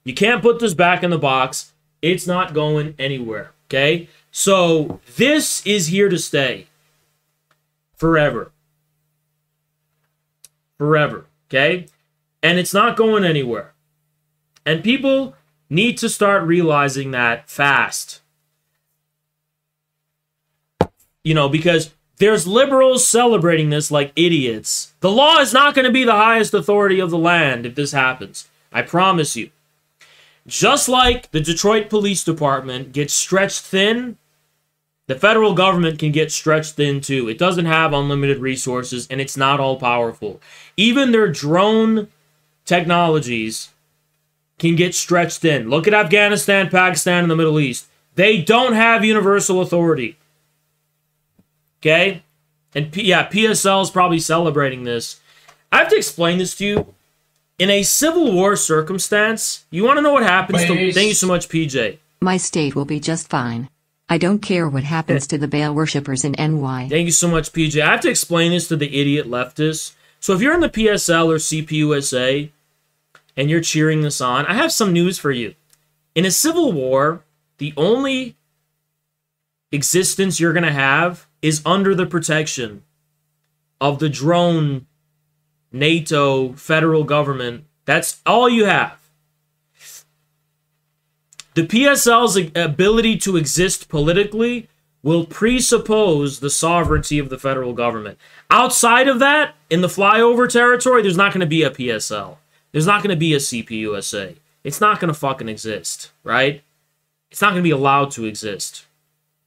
You can't put this back in the box. It's not going anywhere. Okay? So this is here to stay. Forever. Forever. Okay? And it's not going anywhere. And people need to start realizing that fast. You know, because there's liberals celebrating this like idiots. The law is not going to be the highest authority of the land if this happens. I promise you. Just like the Detroit Police Department gets stretched thin, the federal government can get stretched thin too. It doesn't have unlimited resources and it's not all powerful. Even their drone technologies can get stretched in. Look at Afghanistan, Pakistan, and the Middle East. They don't have universal authority. Okay? And PSL is probably celebrating this. I have to explain this to you. In a civil war circumstance, you want to know what happens to... Thank you so much, PJ. My state will be just fine. I don't care what happens to the Baal worshippers in NY. Thank you so much, PJ. I have to explain this to the idiot leftists. So if you're in the PSL or CPUSA and you're cheering this on, I have some news for you. In a civil war, the only existence you're going to have is under the protection of the drone NATO federal government. That's all you have. The PSL's ability to exist politically will presuppose the sovereignty of the federal government. Outside of that, in the flyover territory, there's not going to be a PSL. There's not going to be a CPUSA. It's not going to fucking exist, right? It's not going to be allowed to exist.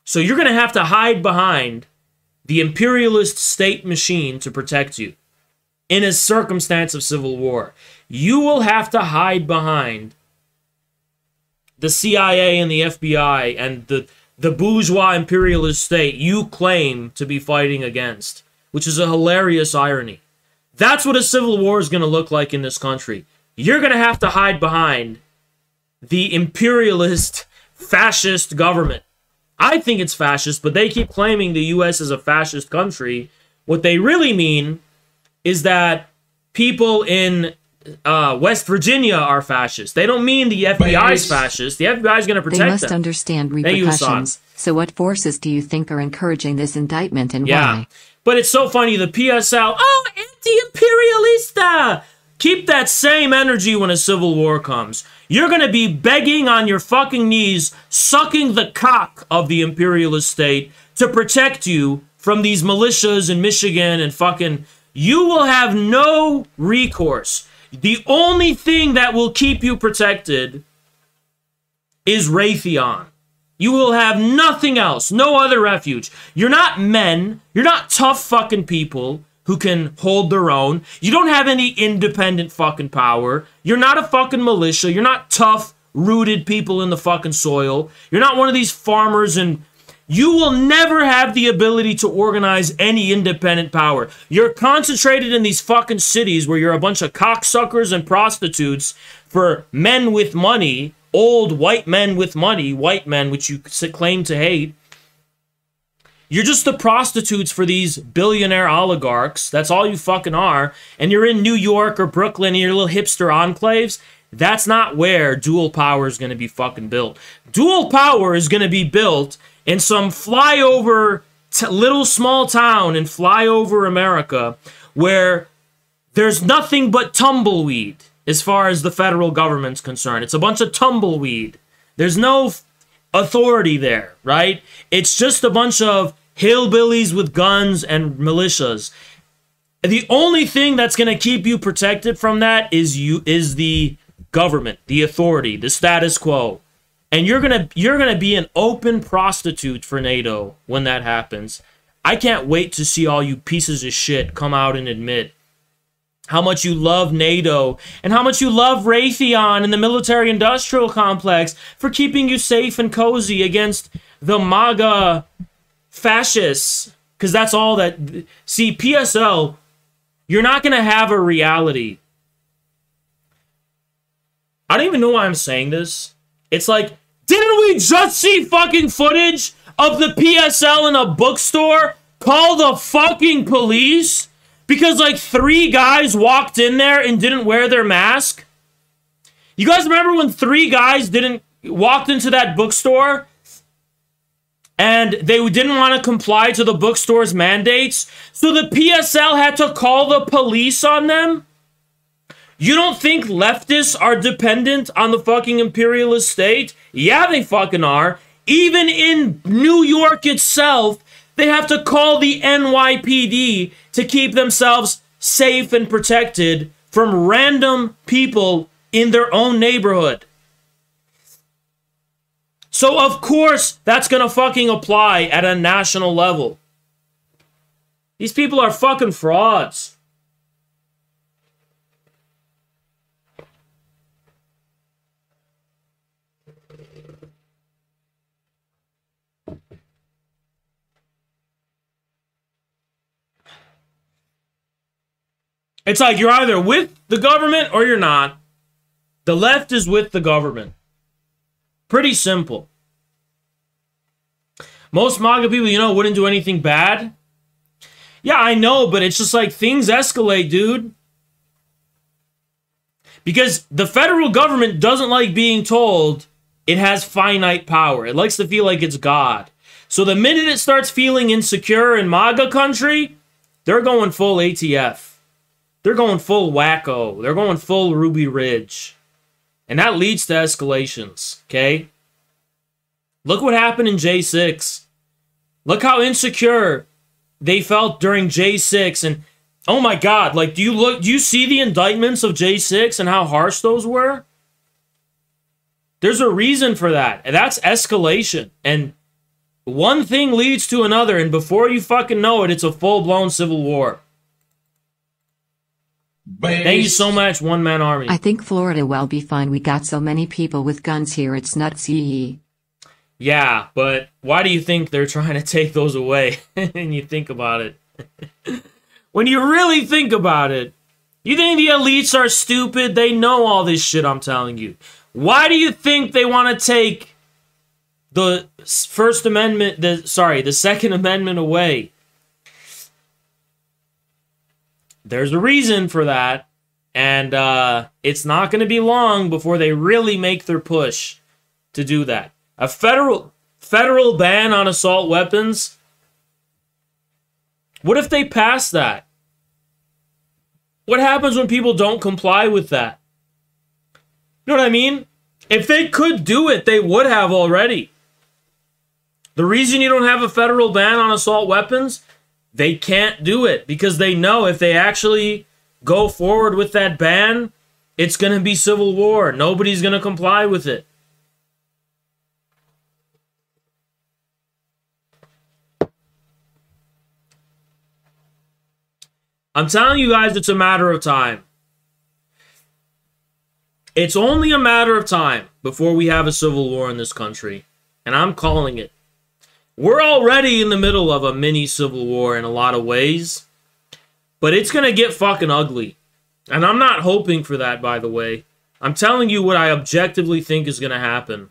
So you're going to have to hide behind the imperialist state machine to protect you. In a circumstance of civil war, you will have to hide behind the CIA and the FBI and the bourgeois imperialist state you claim to be fighting against, which is a hilarious irony. That's what a civil war is going to look like in this country. You're going to have to hide behind the imperialist, fascist government. I think it's fascist, but they keep claiming the U.S. is a fascist country. What they really mean is that people in West Virginia are fascist. They don't mean the FBI is fascist. The FBI is going to protect them. They must understand repercussions. So what forces do you think are encouraging this indictment and why? But it's so funny. The PSL, anti-imperialista. Keep that same energy when a civil war comes. You're going to be begging on your fucking knees, sucking the cock of the imperialist state to protect you from these militias in Michigan and fucking... You will have no recourse. The only thing that will keep you protected is Raytheon. You will have nothing else, no other refuge. You're not men. You're not tough fucking people who can hold their own. You don't have any independent fucking power. You're not a fucking militia. You're not tough, rooted people in the fucking soil. You're not one of these farmers and... You will never have the ability to organize any independent power. You're concentrated in these fucking cities where you're a bunch of cocksuckers and prostitutes for men with money, old white men with money, white men which you claim to hate. You're just the prostitutes for these billionaire oligarchs. That's all you fucking are. And you're in New York or Brooklyn in your little hipster enclaves. That's not where dual power is going to be fucking built. Dual power is going to be built in some flyover little small town in flyover America where there's nothing but tumbleweed as far as the federal government's concerned. It's a bunch of tumbleweed. There's no authority there, right? It's just a bunch of hillbillies with guns and militias. The only thing that's going to keep you protected from that is the government, the authority, the status quo. And you're gonna be an open prostitute for NATO when that happens. I can't wait to see all you pieces of shit come out and admit how much you love NATO and how much you love Raytheon and the military-industrial complex for keeping you safe and cozy against the MAGA fascists. Because that's all that... See, PSL, you're not gonna have a reality. I don't even know why I'm saying this. It's like, didn't we just see fucking footage of the PSL in a bookstore? Call the fucking police? Because like 3 guys walked in there and didn't wear their mask? You guys remember when 3 guys walked into that bookstore and they didn't want to comply to the bookstore's mandates? So the PSL had to call the police on them? You don't think leftists are dependent on the fucking imperialist state? Yeah, they fucking are. Even in New York itself, they have to call the NYPD to keep themselves safe and protected from random people in their own neighborhood. So of course, that's gonna fucking apply at a national level. These people are fucking frauds. It's like you're either with the government or you're not. The left is with the government. Pretty simple. Most MAGA people, you know, wouldn't do anything bad. Yeah, I know, but it's just like things escalate, dude. Because the federal government doesn't like being told it has finite power. It likes to feel like it's God. So the minute it starts feeling insecure in MAGA country, they're going full ATF. They're going full wacko. They're going full Ruby Ridge. And that leads to escalations, okay? Look what happened in J6. Look how insecure they felt during J6. And, oh my God, like, do you see the indictments of J6 and how harsh those were? There's a reason for that. And that's escalation. And one thing leads to another. And before you fucking know it, it's a full-blown civil war. Thank you so much, One Man Army. I think Florida will be fine. We got so many people with guns here, it's nuts. Yeah, but why do you think they're trying to take those away? And you think about it. When you really think about it, you think the elites are stupid? They know all this shit I'm telling you. Why do you think they want to take the First Amendment, the Second Amendment away? There's a reason for that, and it's not going to be long before they really make their push to do that. A federal ban on assault weapons? What if they pass that? What happens when people don't comply with that? You know what I mean? If they could do it, they would have already. The reason you don't have a federal ban on assault weapons, they can't do it because they know if they actually go forward with that ban, it's going to be civil war. Nobody's going to comply with it. I'm telling you guys, it's a matter of time. It's only a matter of time before we have a civil war in this country. And I'm calling it. We're already in the middle of a mini civil war in a lot of ways. But it's going to get fucking ugly. And I'm not hoping for that, by the way. I'm telling you what I objectively think is going to happen.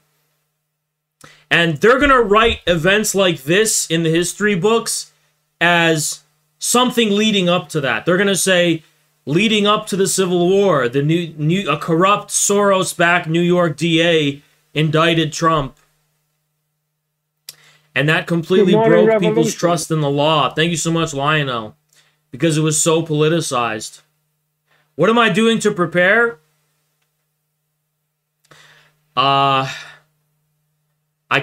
And they're going to write events like this in the history books as something leading up to that. They're going to say, leading up to the Civil War, a corrupt Soros-backed New York DA indicted Trump. And that completely broke people's trust in the law. Thank you so much, Lionel. Because it was so politicized. What am I doing to prepare? I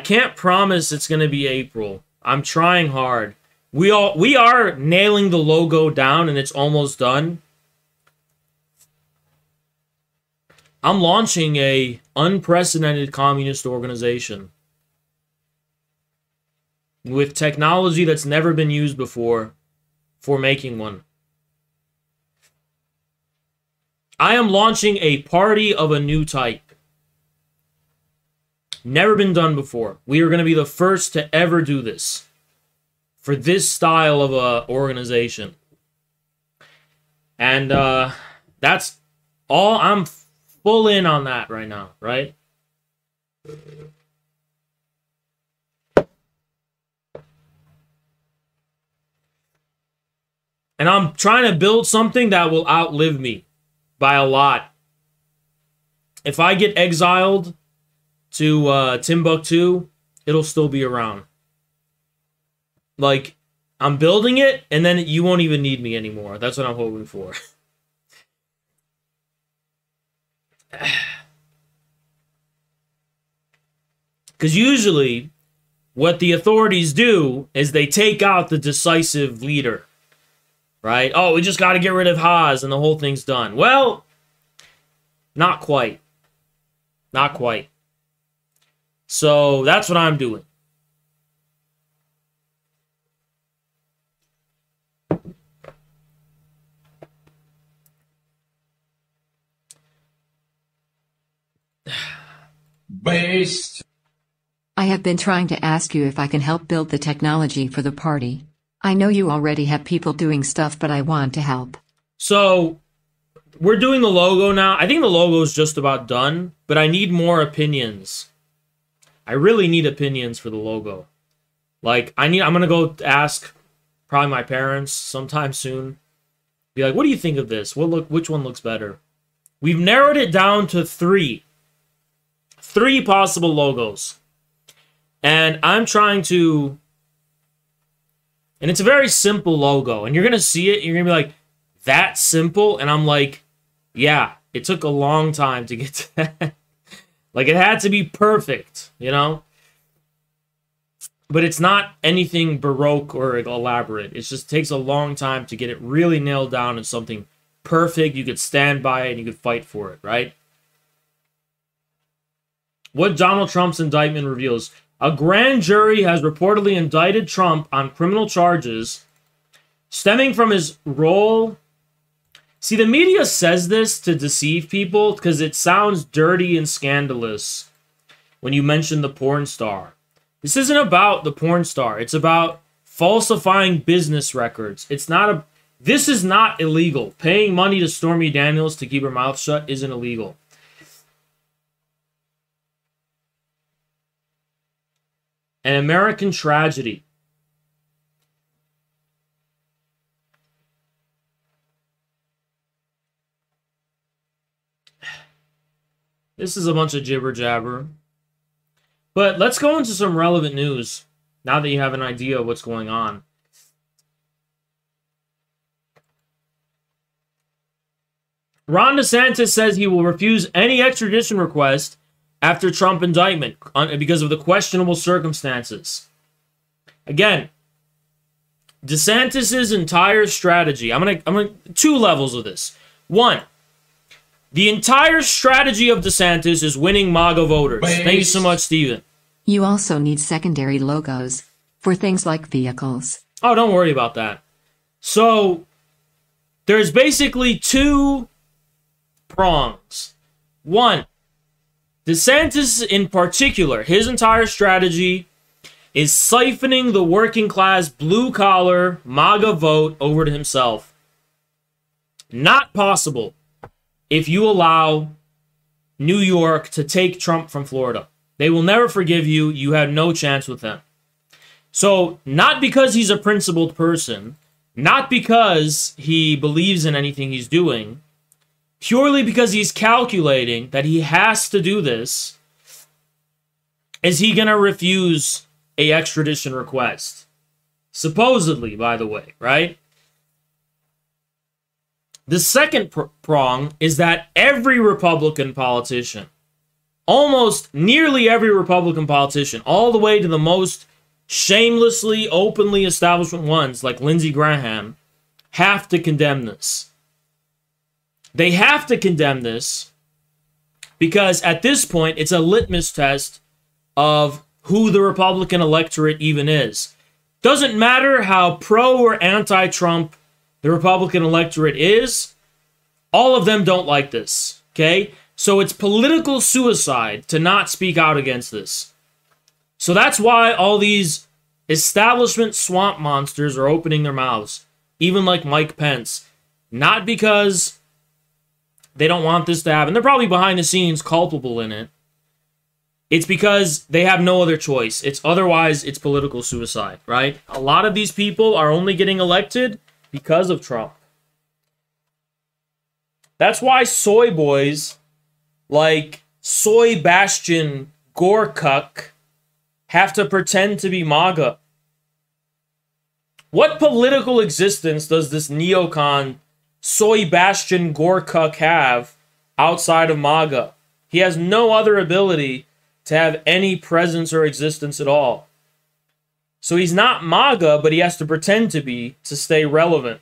can't promise it's going to be April. I'm trying hard. We are nailing the logo down and it's almost done. I'm launching a unprecedented communist organization with technology that's never been used before for making one. I am launching a party of a new type. Never been done before. We are going to be the first to ever do this. For this style of a organization. And that's all. I'm full in on that right now, right? And I'm trying to build something that will outlive me by a lot. If I get exiled to Timbuktu, it'll still be around. Like, I'm building it, and then you won't even need me anymore. That's what I'm hoping for. Because usually, what the authorities do is they take out the decisive leader. Right? Oh, we just got to get rid of Haas, and the whole thing's done. Well, not quite. Not quite. So, that's what I'm doing. Based. I have been trying to ask you if I can help build the technology for the party. I know you already have people doing stuff, but I want to help. So, we're doing the logo now. I think the logo is just about done, but I need more opinions. I really need opinions for the logo. Like, I'm gonna go ask probably my parents sometime soon. Be like, what do you think of this? Which one looks better? We've narrowed it down to 3. 3 possible logos. And I'm trying to... And it's a very simple logo. And you're going to see it, and you're going to be like, that simple? And I'm like, yeah, it took a long time to get to that. Like, it had to be perfect, you know? But it's not anything Baroque or elaborate. It just takes a long time to get it really nailed down in something perfect. You could stand by it and you could fight for it, right? What Donald Trump's indictment reveals. A grand jury has reportedly indicted Trump on criminal charges stemming from his role. See, the media says this to deceive people because it sounds dirty and scandalous when you mention the porn star. This isn't about the porn star. It's about falsifying business records. This is not illegal. Paying money to Stormy Daniels to keep her mouth shut isn't illegal. An American tragedy. This is a bunch of jibber jabber. But let's go into some relevant news now that you have an idea of what's going on. Ron DeSantis says he will refuse any extradition request after Trump indictment because of the questionable circumstances. Again, DeSantis' entire strategy, I'm gonna 2 levels of this. 1, the entire strategy of DeSantis is winning MAGA voters. Thank you so much, Steven. You also need secondary logos for things like vehicles. Oh, don't worry about that. So, there's basically 2 prongs. 1, DeSantis in particular, his entire strategy is siphoning the working class, blue-collar, MAGA vote over to himself. Not possible if you allow New York to take Trump from Florida. They will never forgive you. You had no chance with them. So, not because he's a principled person, not because he believes in anything he's doing, purely because he's calculating that he has to do this, is he going to refuse a extradition request? Supposedly, by the way, right? The second prong is that every Republican politician, almost nearly every Republican politician, all the way to the most shamelessly, openly establishment ones like Lindsey Graham, have to condemn this. They have to condemn this because at this point, it's a litmus test of who the Republican electorate even is. Doesn't matter how pro or anti-Trump the Republican electorate is, all of them don't like this, okay? So it's political suicide to not speak out against this. So that's why all these establishment swamp monsters are opening their mouths, even like Mike Pence. Not because they don't want this to happen. They're probably behind the scenes culpable in it. It's because they have no other choice. Otherwise, it's political suicide, right? A lot of these people are only getting elected because of Trump. That's why soy boys like Soy Bastion Gorkuk have to pretend to be MAGA. What political existence does this neocon Soy Bastion Gorkuk have outside of MAGA? He has no other ability to have any presence or existence at all. So he's not MAGA, but he has to pretend to be to stay relevant.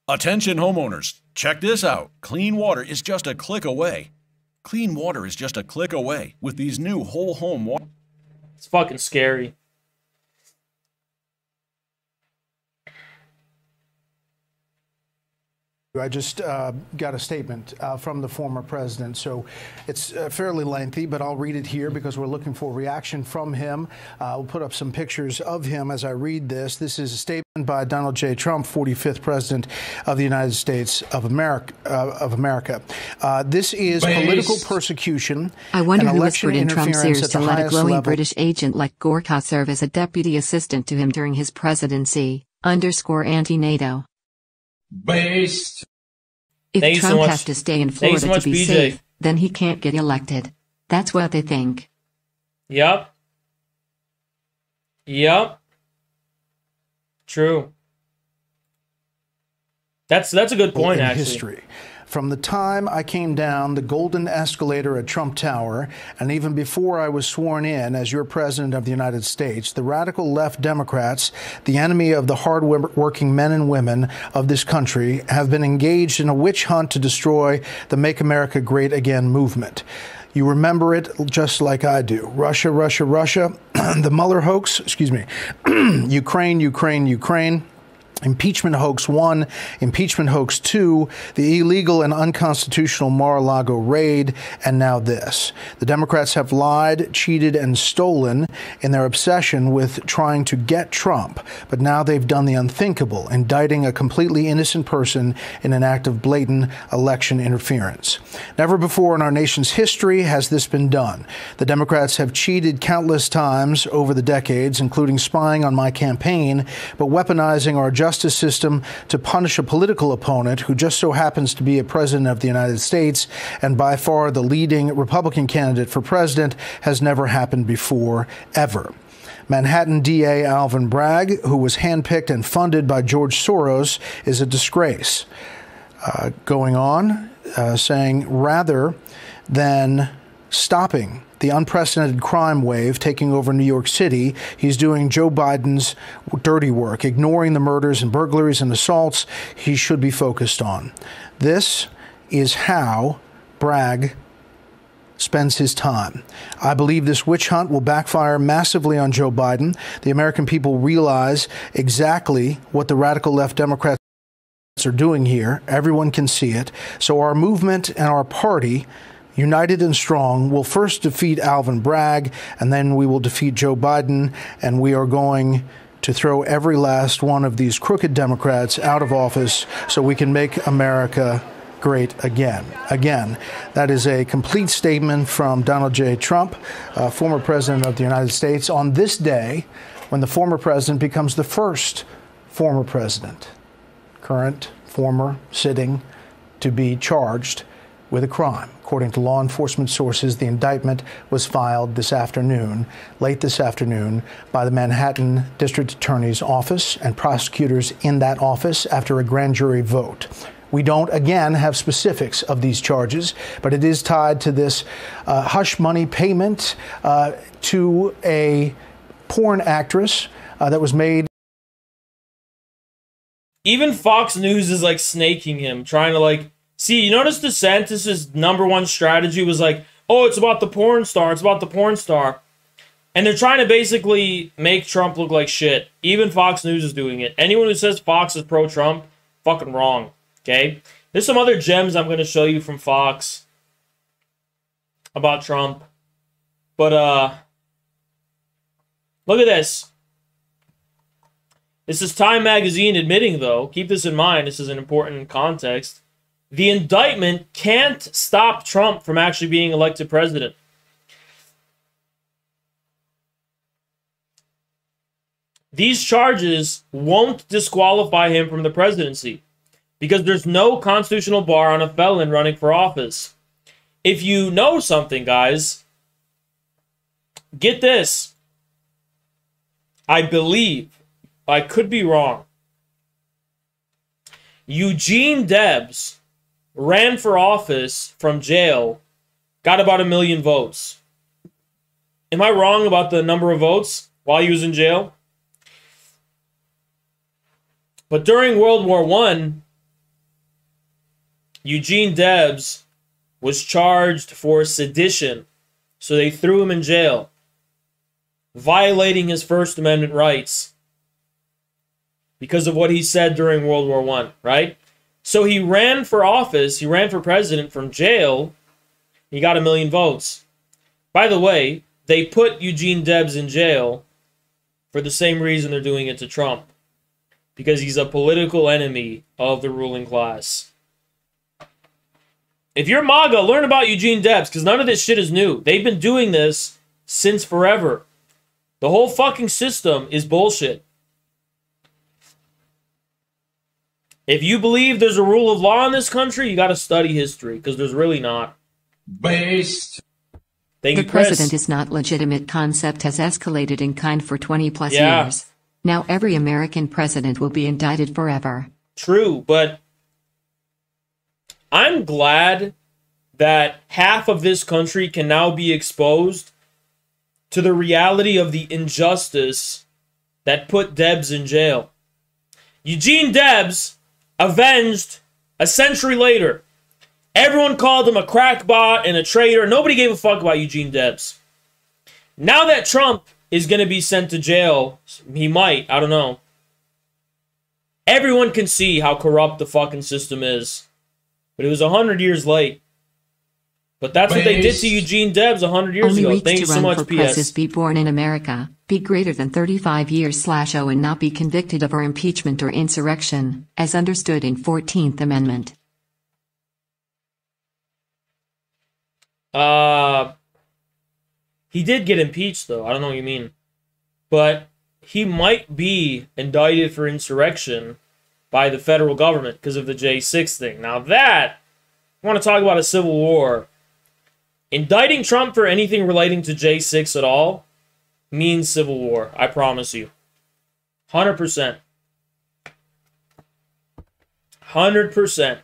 Attention homeowners, check this out. Clean water is just a click away. Clean water is just a click away with these new whole home water. It's fucking scary. I just got a statement from the former president, so it's fairly lengthy, but I'll read it here because we're looking for a reaction from him. We'll put up some pictures of him as I read this. This is a statement by Donald J. Trump, 45th President of the United States of America. This is political persecution. I wonder and who election whispered in Trump's ears interference to at the let a highest glowing level. British agent like Gorka serve as a deputy assistant to him during his presidency, _anti-NATO. Based. If Thank you so Trump much. has to stay in Thank you Florida so much, to be BJ. safe, then he can't get elected. That's what they think. Yep. Yep. True. That's a good point, in actually. history. From the time I came down the golden escalator at Trump Tower, and even before I was sworn in as your president of the United States, the radical left Democrats, the enemy of the hard-working men and women of this country, have been engaged in a witch hunt to destroy the Make America Great Again movement. You remember it just like I do. Russia, Russia, Russia, the Mueller hoax, Ukraine, Ukraine, Ukraine. Impeachment hoax 1, impeachment hoax 2, the illegal and unconstitutional Mar-a-Lago raid, and now this. The Democrats have lied, cheated, and stolen in their obsession with trying to get Trump, but now they've done the unthinkable, indicting a completely innocent person in an act of blatant election interference. Never before in our nation's history has this been done. The Democrats have cheated countless times over the decades, including spying on my campaign, but weaponizing our justice system to punish a political opponent who just so happens to be a president of the United States and by far the leading Republican candidate for president has never happened before, ever. Manhattan DA Alvin Bragg, who was handpicked and funded by George Soros, is a disgrace. Going on, saying rather than stopping the unprecedented crime wave taking over New York City, he's doing Joe Biden's dirty work, ignoring the murders and burglaries and assaults he should be focused on. This is how Bragg spends his time. I believe this witch hunt will backfire massively on Joe Biden. The American people realize exactly what the radical left Democrats are doing here. Everyone can see it. So our movement and our party, united and strong, will first defeat Alvin Bragg, and then we will defeat Joe Biden, and we are going to throw every last one of these crooked Democrats out of office so we can make America great again. Again, that is a complete statement from Donald J. Trump, former president of the United States, on this day when the former president becomes the first former president, current, former, sitting, to be charged with a crime. According to law enforcement sources, the indictment was filed this afternoon, late this afternoon, by the Manhattan District Attorney's Office and prosecutors in that office after a grand jury vote. We don't, again, have specifics of these charges, but it is tied to this hush money payment to a porn actress that was made. Even Fox News is like snaking him, trying to like, see, you notice DeSantis' #1 strategy was like, oh, it's about the porn star, it's about the porn star. And they're trying to basically make Trump look like shit. Even Fox News is doing it. Anyone who says Fox is pro-Trump, fucking wrong, okay? There's some other gems I'm going to show you from Fox about Trump. But, look at this. This is Time Magazine admitting, though, keep this in mind, this is an important context, the indictment can't stop Trump from actually being elected president. These charges won't disqualify him from the presidency because there's no constitutional bar on a felon running for office. If you know something, guys, get this. I believe, I could be wrong, Eugene Debs ran for office from jail, got about 1 million votes. Am I wrong about the number of votes while he was in jail? But during World War I, Eugene Debs was charged for sedition, so they threw him in jail, violating his First Amendment rights because of what he said during World War I, right? So he ran for office, he ran for president from jail. He got 1 million votes. By the way, they put Eugene Debs in jail for the same reason they're doing it to Trump. Because he's a political enemy of the ruling class. If you're MAGA, learn about Eugene Debs, because none of this shit is new. They've been doing this since forever. The whole fucking system is bullshit. If you believe there's a rule of law in this country, you got to study history, because there's really not. Based. Thank The you, Chris. president is not legitimate concept has escalated in kind for 20 plus Yeah. years. Now every American president will be indicted forever. True, but I'm glad that half of this country can now be exposed to the reality of the injustice that put Debs in jail. Eugene Debs avenged a century later. Everyone called him a crackbot and a traitor. Nobody gave a fuck about Eugene Debs. Now that Trump is going to be sent to jail, he might, I don't know. Everyone can see how corrupt the fucking system is. But it was 100 years late. But that's what they did to Eugene Debs 100 years Only ago. weeks Thank to you so run much, for president, PS. be born in America, be greater than 35 years/0 and not be convicted of or impeachment or insurrection, as understood in 14th Amendment. He did get impeached, though. I don't know what you mean. But he might be indicted for insurrection by the federal government because of the J6 thing. Now that, I want to talk about a civil war. Indicting Trump for anything relating to J6 at all means civil war. I promise you. 100%. 100%.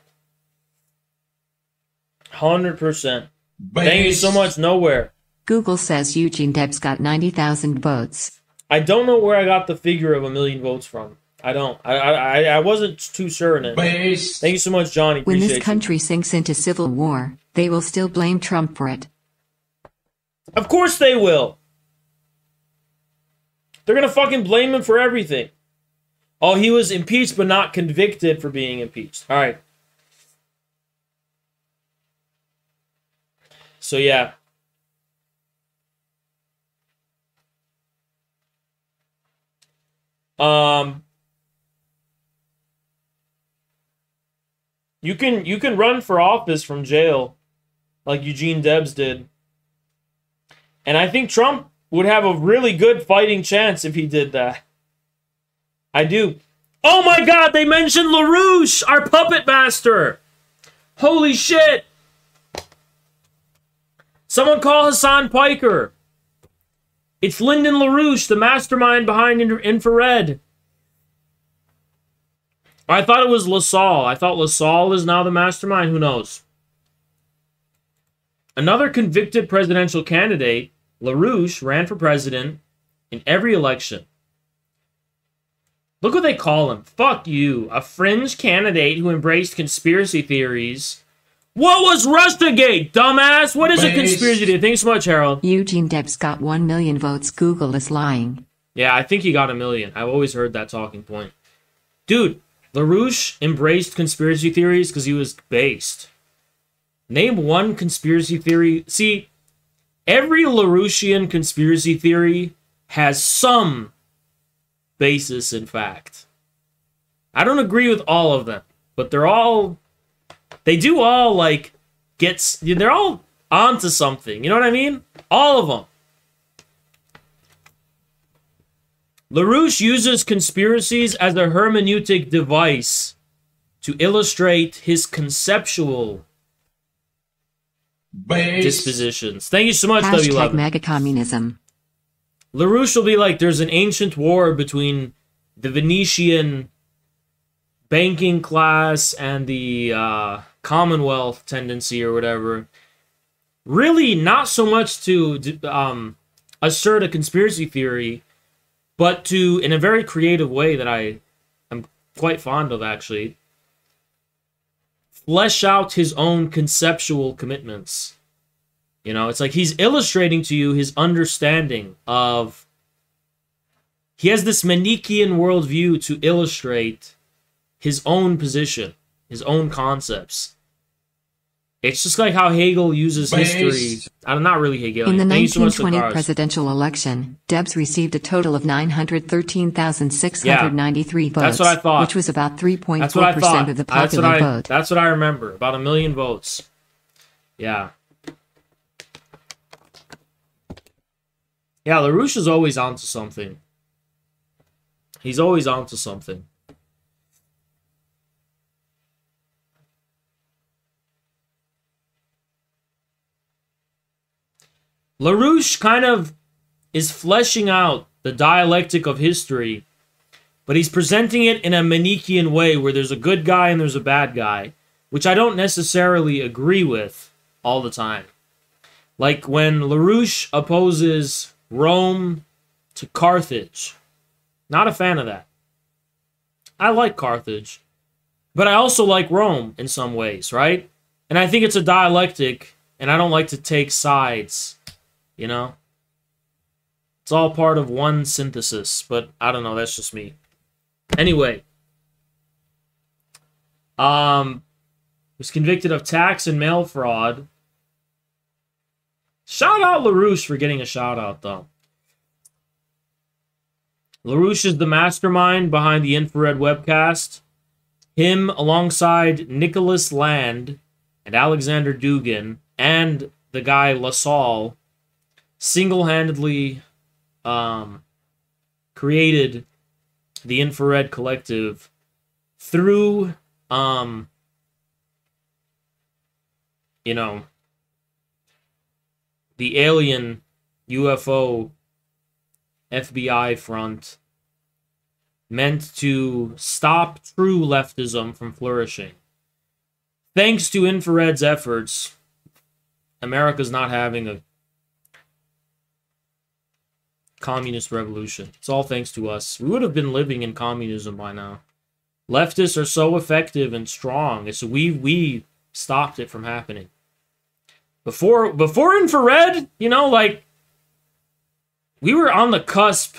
100%. Thank you so much, Nowhere. Google says Eugene Debs got 90,000 votes. I don't know where I got the figure of 1 million votes from. I don't. I wasn't too sure in it. Based. Thank you so much, Johnny. When Appreciate this you. country sinks into civil war, they will still blame Trump for it. Of course they will. They're gonna fucking blame him for everything. Oh, he was impeached but not convicted for being impeached. All right. So yeah. You can run for office from jail like Eugene Debs did. And I think Trump would have a really good fighting chance if he did that. I do. Oh my god, they mentioned LaRouche, our puppet master. Holy shit. Someone call Hassan Piker. It's Lyndon LaRouche, the mastermind behind Infrared. I thought it was LaSalle. I thought LaSalle is now the mastermind. Who knows? Another convicted presidential candidate, LaRouche, ran for president in every election. Look what they call him. Fuck you. A fringe candidate who embraced conspiracy theories. What was Russiagate, dumbass? What is a conspiracy theory? Thanks so much, Harold. Eugene Debs got 1 million votes. Google is lying. Yeah, I think he got 1 million. I've always heard that talking point. Dude, LaRouche embraced conspiracy theories because he was based. Name one conspiracy theory. See, every LaRouchian conspiracy theory has some basis in fact. I don't agree with all of them, but they're all... They do all, like, they're all onto something. You know what I mean? All of them. LaRouche uses conspiracies as a hermeneutic device to illustrate his conceptual dispositions. Thank you so much, Hashtag W11. mega communism. LaRouche will be like, there's an ancient war between the Venetian banking class and the Commonwealth tendency or whatever. Really not so much to assert a conspiracy theory, but to, in a very creative way that I am quite fond of actually, flesh out his own conceptual commitments. You know, it's like he's illustrating to you his understanding of... He has this Manichaean worldview to illustrate his own position. his own concepts. It's just like how Hegel uses history. Based. Not really Hegel. In the Thank you so much, 1920 Cigars. presidential election, Debs received a total of 913,693 votes, that's what I thought. which was about That's what I 3.4% thought. of the popular vote. That's what I remember. About 1 million votes. Yeah. Yeah, LaRouche is always onto something. He's always onto something. LaRouche kind of is fleshing out the dialectic of history, but he's presenting it in a Manichean way where there's a good guy and there's a bad guy, which I don't necessarily agree with all the time. Like when LaRouche opposes Rome to Carthage. Not a fan of that. I like Carthage, but I also like Rome in some ways, right? And I think it's a dialectic, and I don't like to take sides. You know? It's all part of one synthesis, but I don't know, that's just me. Anyway. Was convicted of tax and mail fraud. Shout out LaRouche for getting a shout out, though. LaRouche is the mastermind behind the infrared webcast. Him, alongside Nicholas Land and Alexander Dugin, and the guy LaSalle, single-handedly created the Infrared Collective through, you know, the alien UFO FBI front meant to stop true leftism from flourishing. Thanks to Infrared's efforts, America's not having a communist revolution. It's all thanks to us. We would have been living in communism by now. Leftists are so effective and strong. It's we stopped it from happening. Before Infrared, you know, like, we were on the cusp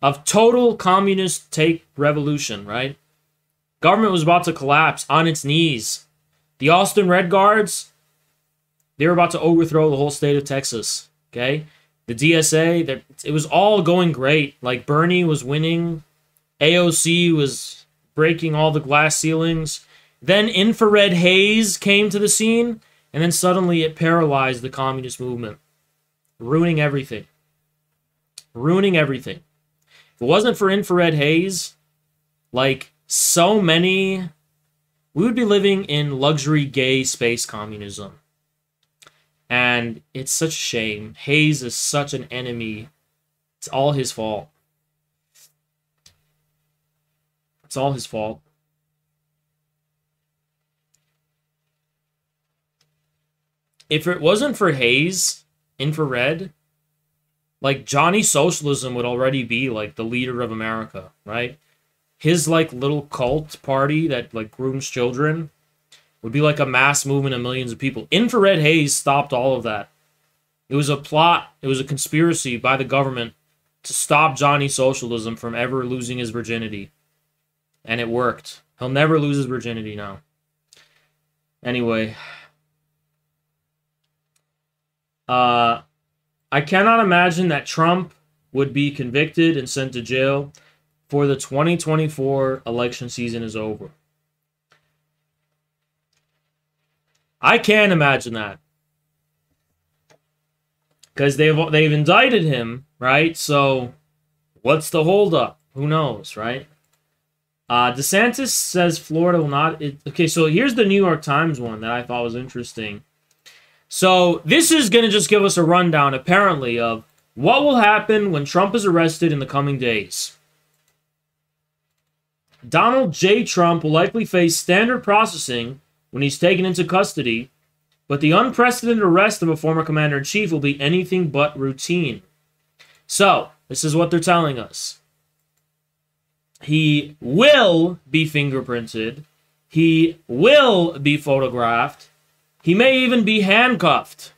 of total communist take revolution, right? Government was about to collapse on its knees. The Austin Red Guards, they were about to overthrow the whole state of Texas, okay? The DSA, it was all going great. Like, Bernie was winning. AOC was breaking all the glass ceilings. Then infrared haze came to the scene, and then suddenly it paralyzed the communist movement, ruining everything. Ruining everything. If it wasn't for infrared haze, like, so many, we would be living in luxury gay space communism. And it's such a shame. Hayes is such an enemy. It's all his fault. It's all his fault. If it wasn't for Hayes, Infrared, like, Johnny Socialism would already be, like, the leader of America, right? His, like, little cult party that, like, grooms children would be like a mass movement of millions of people. Infrared haze stopped all of that. It was a plot, it was a conspiracy by the government to stop Johnny Socialism from ever losing his virginity. And it worked. He'll never lose his virginity now. Anyway. I cannot imagine that Trump would be convicted and sent to jail before the 2024 election season is over. I can't imagine that. Because they've indicted him, right? So, what's the holdup? Who knows, right? DeSantis says Florida will not... Okay, so here's the New York Times one that I thought was interesting. So, this is going to just give us a rundown, apparently, of what will happen when Trump is arrested in the coming days. Donald J. Trump will likely face standard processing when he's taken into custody, but the unprecedented arrest of a former commander-in-chief will be anything but routine. So, this is what they're telling us. He will be fingerprinted. He will be photographed. He may even be handcuffed.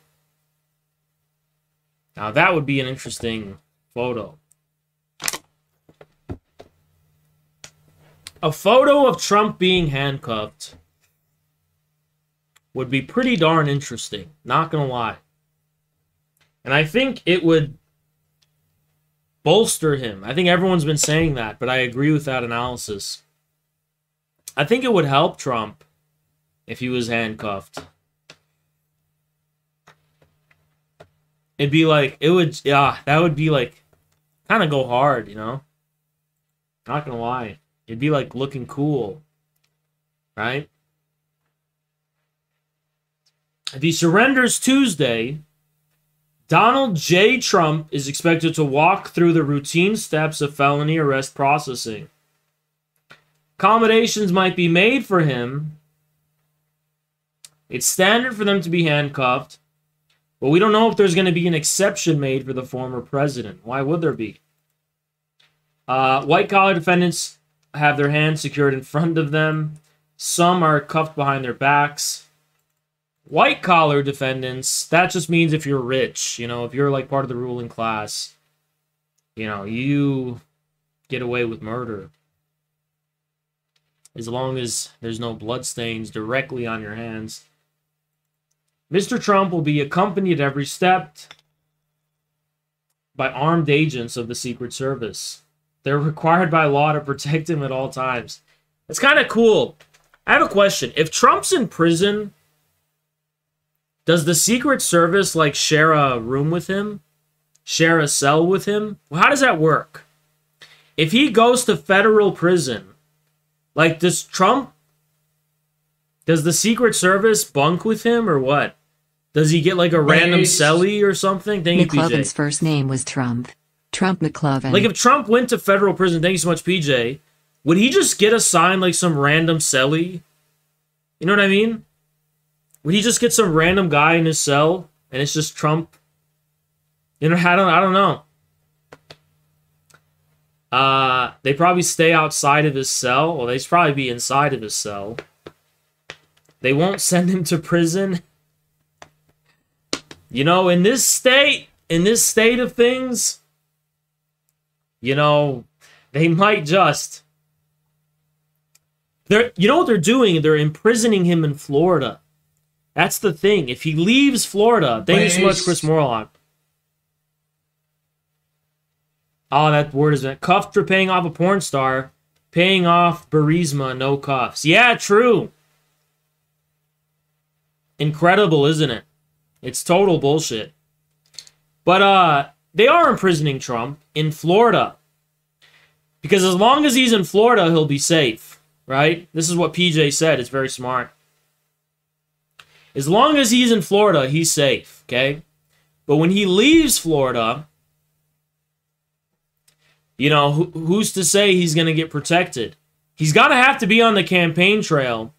Now, that would be an interesting photo. a photo of Trump being handcuffed would be pretty darn interesting, not gonna lie. And I think it would bolster him. I think everyone's been saying that, but I agree with that analysis. I think it would help Trump if he was handcuffed. It'd be like, that would be like, kind of go hard, you know? Not gonna lie. It'd be like looking cool, right? If he surrenders Tuesday, Donald J. Trump is expected to walk through the routine steps of felony arrest processing. Accommodations might be made for him. It's standard for them to be handcuffed, but we don't know if there's going to be an exception made for the former president. Why would there be? White-collar defendants have their hands secured in front of them. Some are cuffed behind their backs. White-collar defendants, that just means if you're rich, you know, if you're like part of the ruling class, you know, you get away with murder. As long as there's no bloodstains directly on your hands. Mr. Trump will be accompanied at every step by armed agents of the Secret Service. They're required by law to protect him at all times. It's kind of cool. I have a question. If Trump's in prison, does the Secret Service, like, share a room with him? Share a cell with him? Well, how does that work? If he goes to federal prison, like, does the Secret Service bunk with him, or what? Does he get, like, a random cellie or something? Thank you, PJ. McLovin's first name was Trump. Trump McLovin. Like, if Trump went to federal prison, thank you so much, PJ, would he just get assigned, like, some random cellie? You know what I mean? Would he just get some random guy in his cell, and it's just Trump? You know, I don't know. They probably stay outside of his cell. Well, they'd probably be inside of his cell. They won't send him to prison. You know, in this state of things, you know, they might just... You know what they're doing? They're imprisoning him in Florida. That's the thing. If he leaves Florida... Thank you so much, Chris Morlock. Oh, that word is... Cuffed for paying off a porn star. Paying off Burisma, no cuffs. Yeah, true. Incredible, isn't it? It's total bullshit. But, they are imprisoning Trump in Florida. Because as long as he's in Florida, he'll be safe. Right? This is what PJ said. It's very smart. As long as he's in Florida, he's safe. Okay? But when he leaves Florida, you know, who's to say he's going to get protected? He's got to have to be on the campaign trail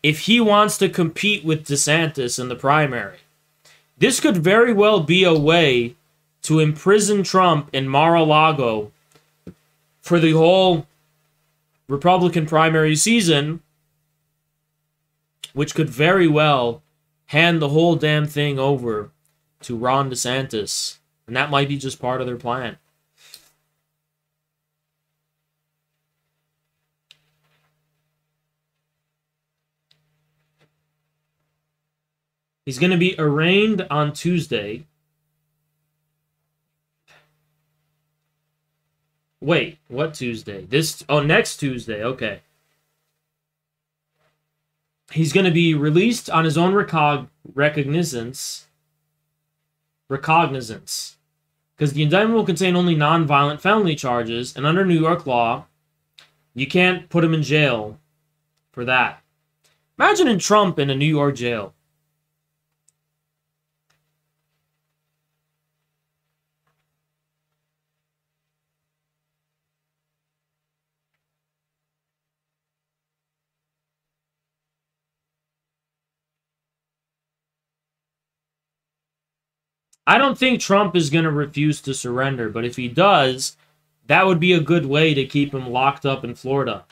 if he wants to compete with DeSantis in the primary. This could very well be a way to imprison Trump in Mar-a-Lago for the whole Republican primary season, which could very well hand the whole damn thing over to Ron DeSantis. And that might be just part of their plan. He's going to be arraigned on Tuesday. Wait, what Tuesday? Next Tuesday, okay. He's going to be released on his own recognizance. Because the indictment will contain only non-violent felony charges, and under New York law, you can't put him in jail for that. Imagine Trump in a New York jail. I don't think Trump is going to refuse to surrender, but if he does, that would be a good way to keep him locked up in Florida.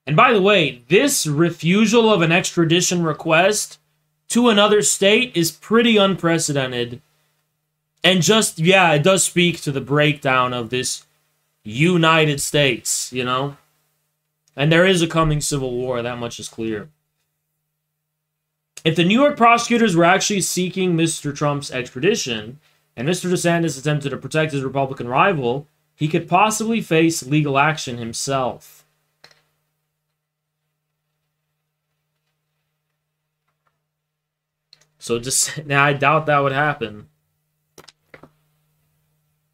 And by the way, this refusal of an extradition request to another state is pretty unprecedented. And just, yeah, it does speak to the breakdown of this United States, you know? And there is a coming civil war, that much is clear. If the New York prosecutors were actually seeking Mr. Trump's extradition, and Mr. DeSantis attempted to protect his Republican rival, he could possibly face legal action himself. So now I doubt that would happen.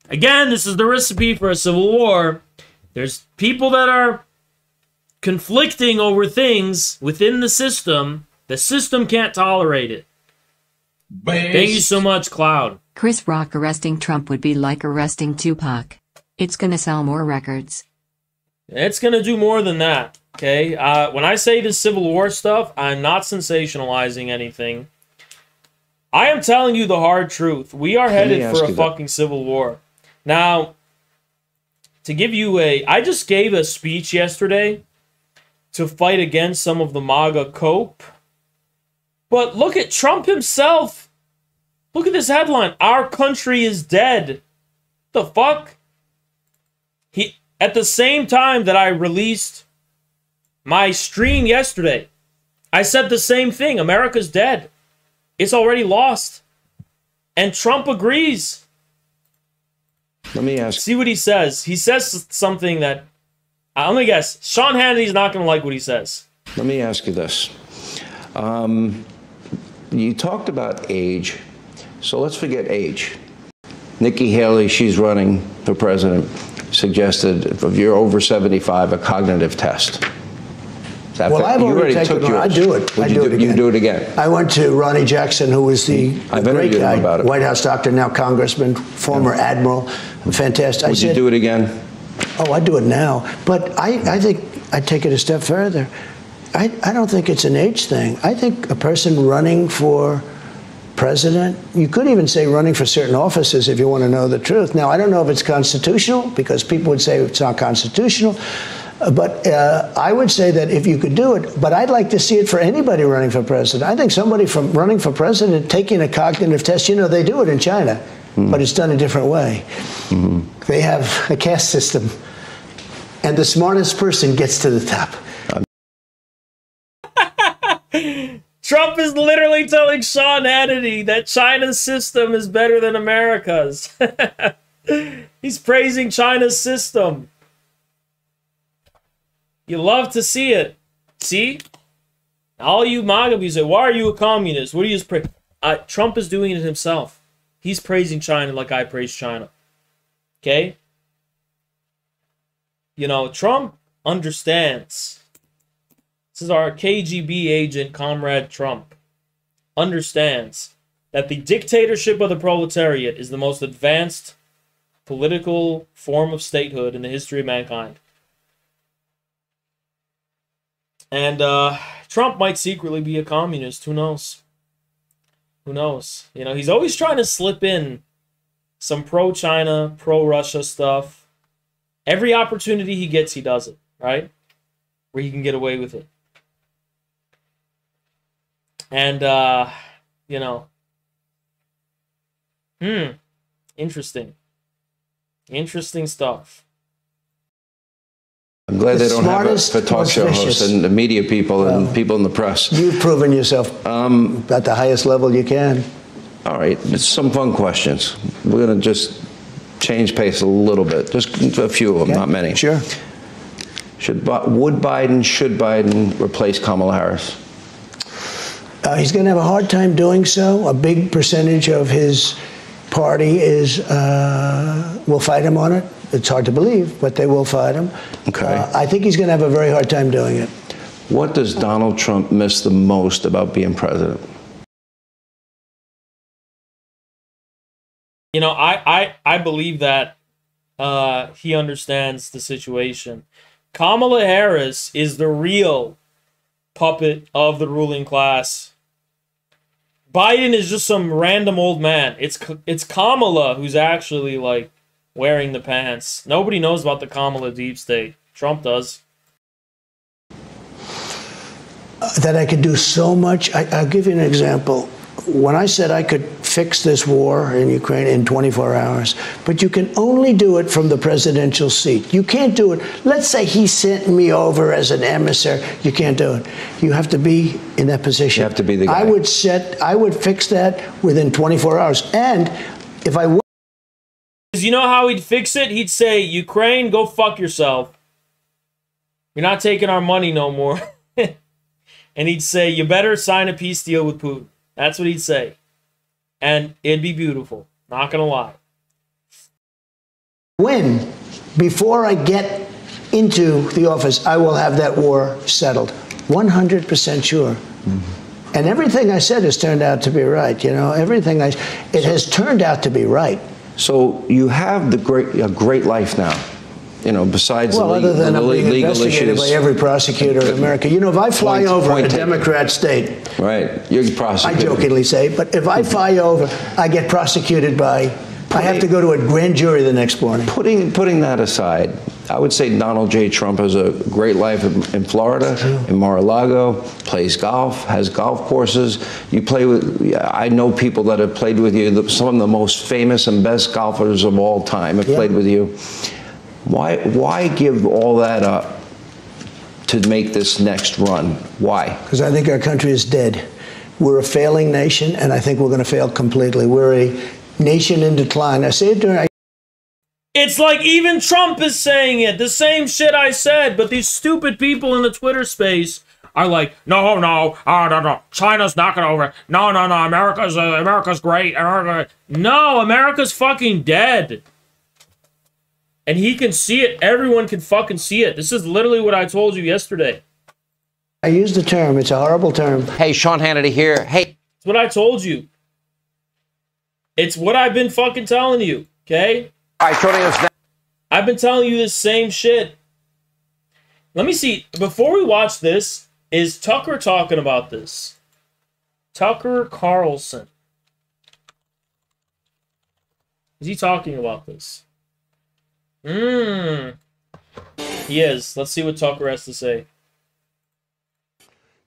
Again, this is the recipe for a civil war. There's people that are conflicting over things within the system. The system can't tolerate it. Thank you so much, Cloud. Chris Rock arresting Trump would be like arresting Tupac. It's gonna sell more records. It's gonna do more than that, okay? When I say this Civil War stuff, I'm not sensationalizing anything. I am telling you the hard truth. We are headed for a fucking civil war. Now, to give you I just gave a speech yesterday to fight against some of the MAGA cope. But look at Trump himself. Look at this headline. Our country is dead. The fuck? At the same time that I released my stream yesterday, I said the same thing. America's dead. It's already lost. And Trump agrees. Let me ask. See what he says. He says something that, let me guess, Sean Hannity's not going to like what he says. Let me ask you this. You talked about age, so let's forget age. Nikki Haley, she's running for president, suggested if you're over 75, a cognitive test. Well, I've already taken it. I do it. I do it again. You do it again. I went to Ronnie Jackson, who was the great guy, about it. White House doctor, now congressman, former admiral, fantastic. Would you do it again? Oh, I do it now. But I think I'd take it a step further. I don't think it's an age thing. I think a person running for president, you could even say running for certain offices if you want to know the truth. Now, I don't know if it's constitutional, because people would say it's not constitutional. But I would say that if you could do it, but I'd like to see it for anybody running for president. I think somebody from running for president taking a cognitive test, you know, they do it in China, but it's done a different way. They have a caste system, and the smartest person gets to the top. Trump is literally telling Sean Hannity that China's system is better than America's. He's praising China's system. You love to see it. See? All you MAGA people say, why are you a communist? What do you praise? Trump is doing it himself. He's praising China like I praise China. Okay? You know, Trump understands. This is our KGB agent, Comrade Trump. Understands that the dictatorship of the proletariat is the most advanced political form of statehood in the history of mankind. And Trump might secretly be a communist. Who knows? Who knows? You know, he's always trying to slip in some pro-China, pro-Russia stuff. Every opportunity he gets, he does it, right? Where he can get away with it. And, you know. Interesting. Interesting stuff. I'm glad they don't have it for talk show hosts and the media people and people in the press. You've proven yourself at the highest level you can. All right, some fun questions. We're going to just change pace a little bit. Just a few of them, not many. Sure. Should Biden replace Kamala Harris? He's going to have a hard time doing so. A big percentage of his party will fight him on it. It's hard to believe, but they will fight him. Okay. I think he's going to have a very hard time doing it. What does Donald Trump miss the most about being president? You know, I believe that he understands the situation. Kamala Harris is the real puppet of the ruling class. Biden is just some random old man. It's Kamala who's actually, like, wearing the pants. Nobody knows about the Kamala deep state. Trump does. That I could do so much. I'll give you an example. when I said I could fix this war in Ukraine in 24 hours, but you can only do it from the presidential seat. You can't do it. Let's say he sent me over as an emissary. You can't do it. You have to be in that position. You have to be the guy. I would fix that within 24 hours. And if I would. Because you know how he'd fix it? He'd say, Ukraine, go fuck yourself. You're not taking our money no more. And he'd say, you better sign a peace deal with Putin. That's what he'd say. And it'd be beautiful. Not going to lie. When, before I get into the office, I will have that war settled. 100% sure. Mm-hmm. And everything I said has turned out to be right. You know, it has turned out to be right. So you have a great life now. You know, besides other than the being legal investigated issues. by every prosecutor in America. You know, if I fly over a Democrat state, right, you're prosecuted. I jokingly say, but if I fly over, I get prosecuted by. I have to go to a grand jury the next morning. Putting that aside, I would say Donald J. Trump has a great life in Florida, in Mar-a-Lago, plays golf, has golf courses. You play with. I know people that have played with you. Some of the most famous and best golfers of all time have played with you. Why give all that up to make this next run? Why? Because I think our country is dead. We're a failing nation, and I think we're going to fail completely. We're a nation in decline. I say it during. It's like even Trump is saying it. The same shit I said, but these stupid people in the Twitter space are like, no, China's knocking over. No, America's great. No, America's fucking dead. And he can see it. Everyone can fucking see it. This is literally what I told you yesterday. I used the term. It's a horrible term. Hey, Sean Hannity here. Hey. It's what I told you. It's what I've been fucking telling you, okay? All right, joining us now. I've been telling you this same shit. Let me see. Before we watch this, is Tucker talking about this? Tucker Carlson. Is he talking about this? He is. Let's see what Tucker has to say.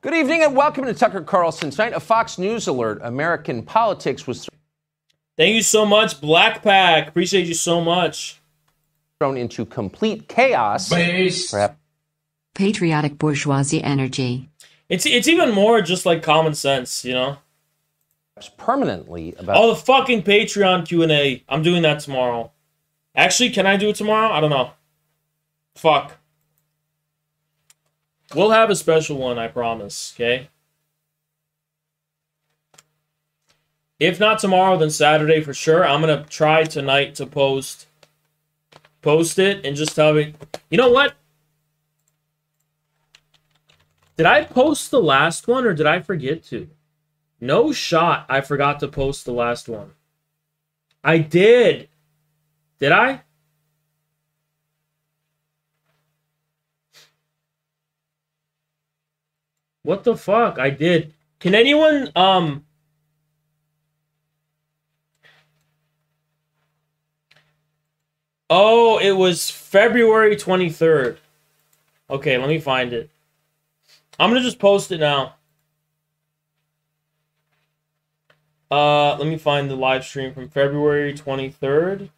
Good evening and welcome to Tucker Carlson Tonight. A Fox News alert. American politics was Thank you so much, Black Pack. Appreciate you so much. Thrown into complete chaos. Perhaps Patriotic bourgeoisie energy. It's even more just like common sense, you know? Permanently about... Oh, the fucking Patreon Q&A. I'm doing that tomorrow. Actually, can I do it tomorrow? I don't know. Fuck. We'll have a special one, I promise, okay? If not tomorrow, then Saturday for sure. I'm going to try tonight to post it and just tell me... You know what? Did I post the last one or did I forget to? No shot I forgot to post the last one. I did. Did I? What the fuck? I did. Can anyone, Oh, it was February 23rd. Okay, let me find it. I'm gonna just post it now. Let me find the live stream from February 23rd.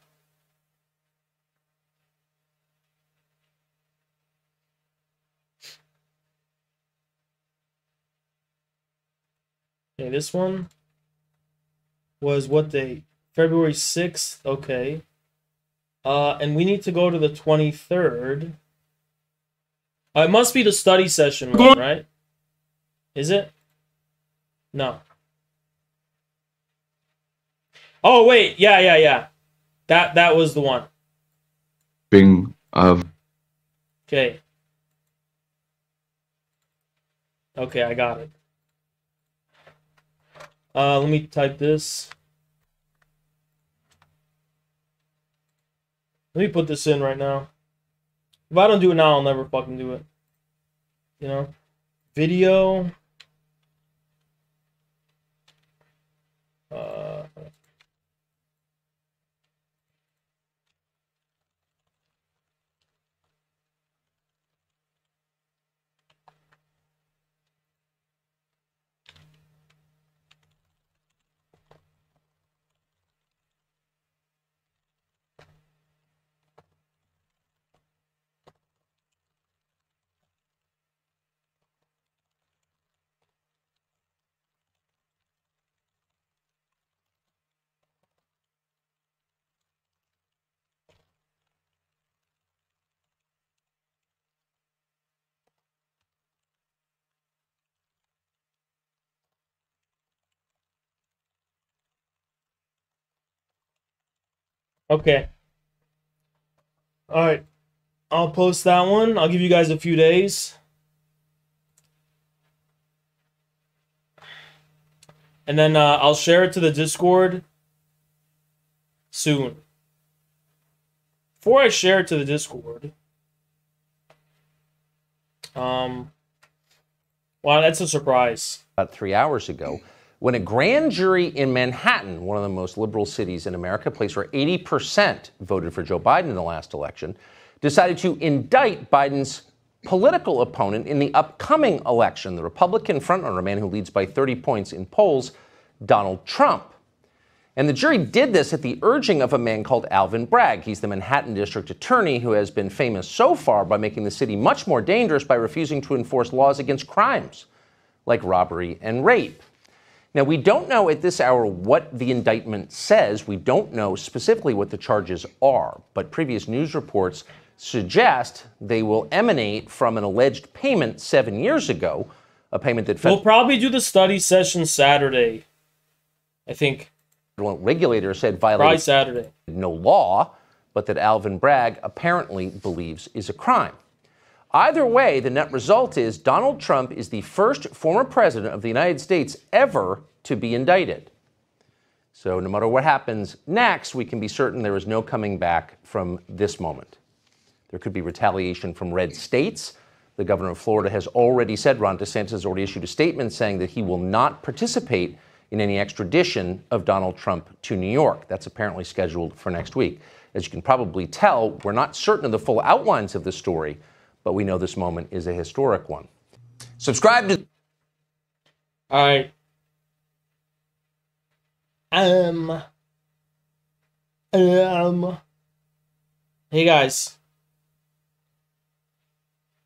Okay, this one was what date? February 6th. Okay. And we need to go to the 23rd. It must be the study session one, right? Is it? No. Oh, wait. Yeah. That was the one. Okay. Okay, I got it. Let me type this. Let me put this in right now. If I don't do it now, I'll never fucking do it. You know? Video. Okay. All right. I'll post that one. I'll give you guys a few days. And then I'll share it to the Discord soon. Before I share it to the Discord, well, that's a surprise. About 3 hours ago, when a grand jury in Manhattan, one of the most liberal cities in America, a place where 80% voted for Joe Biden in the last election, decided to indict Biden's political opponent in the upcoming election, the Republican frontrunner, a man who leads by 30 points in polls, Donald Trump. And the jury did this at the urging of a man called Alvin Bragg. He's the Manhattan district attorney who has been famous so far by making the city much more dangerous by refusing to enforce laws against crimes like robbery and rape. Now, we don't know at this hour what the indictment says. We don't know specifically what the charges are, but previous news reports suggest they will emanate from an alleged payment 7 years ago, a payment that we'll probably do the study session Saturday, I think. Regulators said violated Saturday. No law, but that Alvin Bragg apparently believes is a crime. Either way, the net result is Donald Trump is the first former president of the United States ever to be indicted. So no matter what happens next, we can be certain there is no coming back from this moment. There could be retaliation from red states. The governor of Florida has already said, Ron DeSantis has already issued a statement saying that he will not participate in any extradition of Donald Trump to New York. That's apparently scheduled for next week. As you can probably tell, we're not certain of the full outlines of the story, but we know this moment is a historic one. Subscribe to... All right. Hey guys.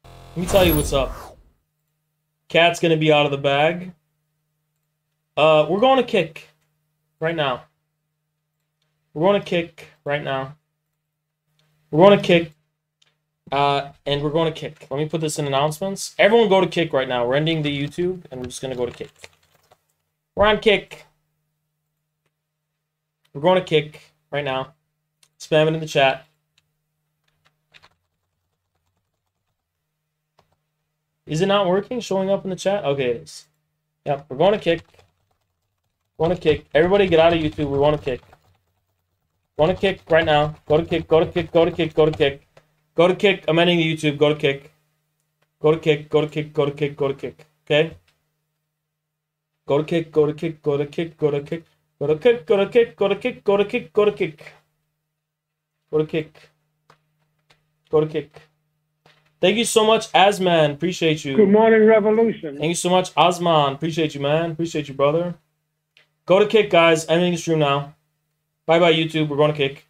Let me tell you what's up. Cat's gonna be out of the bag. We're going to kick right now. We're going to kick right now. We're going to kick. And we're going to kick. Let me put this in announcements. Everyone go to kick right now. We're ending the YouTube, and we're just going to go to kick. We're on kick. We're going to kick right now. Spam it in the chat. Is it not working? Showing up in the chat? Okay, it is. Yep, we're going to kick. Want to kick. Everybody get out of YouTube. We want to kick. Want to kick right now. Go to kick. Go to kick. Go to kick. Go to kick. Go to kick. I'm ending the YouTube. Go to kick. Go to kick. Go to kick. Go to kick. Go to kick. Okay? Go to kick. Go to kick. Go to kick. Go to kick. Go to kick. Go to kick. Go to kick. Go to kick. Go to kick. Go to kick. Go to kick. Thank you so much, Asman. Appreciate you. Good morning, Revolution. Thank you so much, Osman. Appreciate you, man. Appreciate you, brother. Go to kick, guys. Ending the stream now. Bye-bye, YouTube. We're going to kick.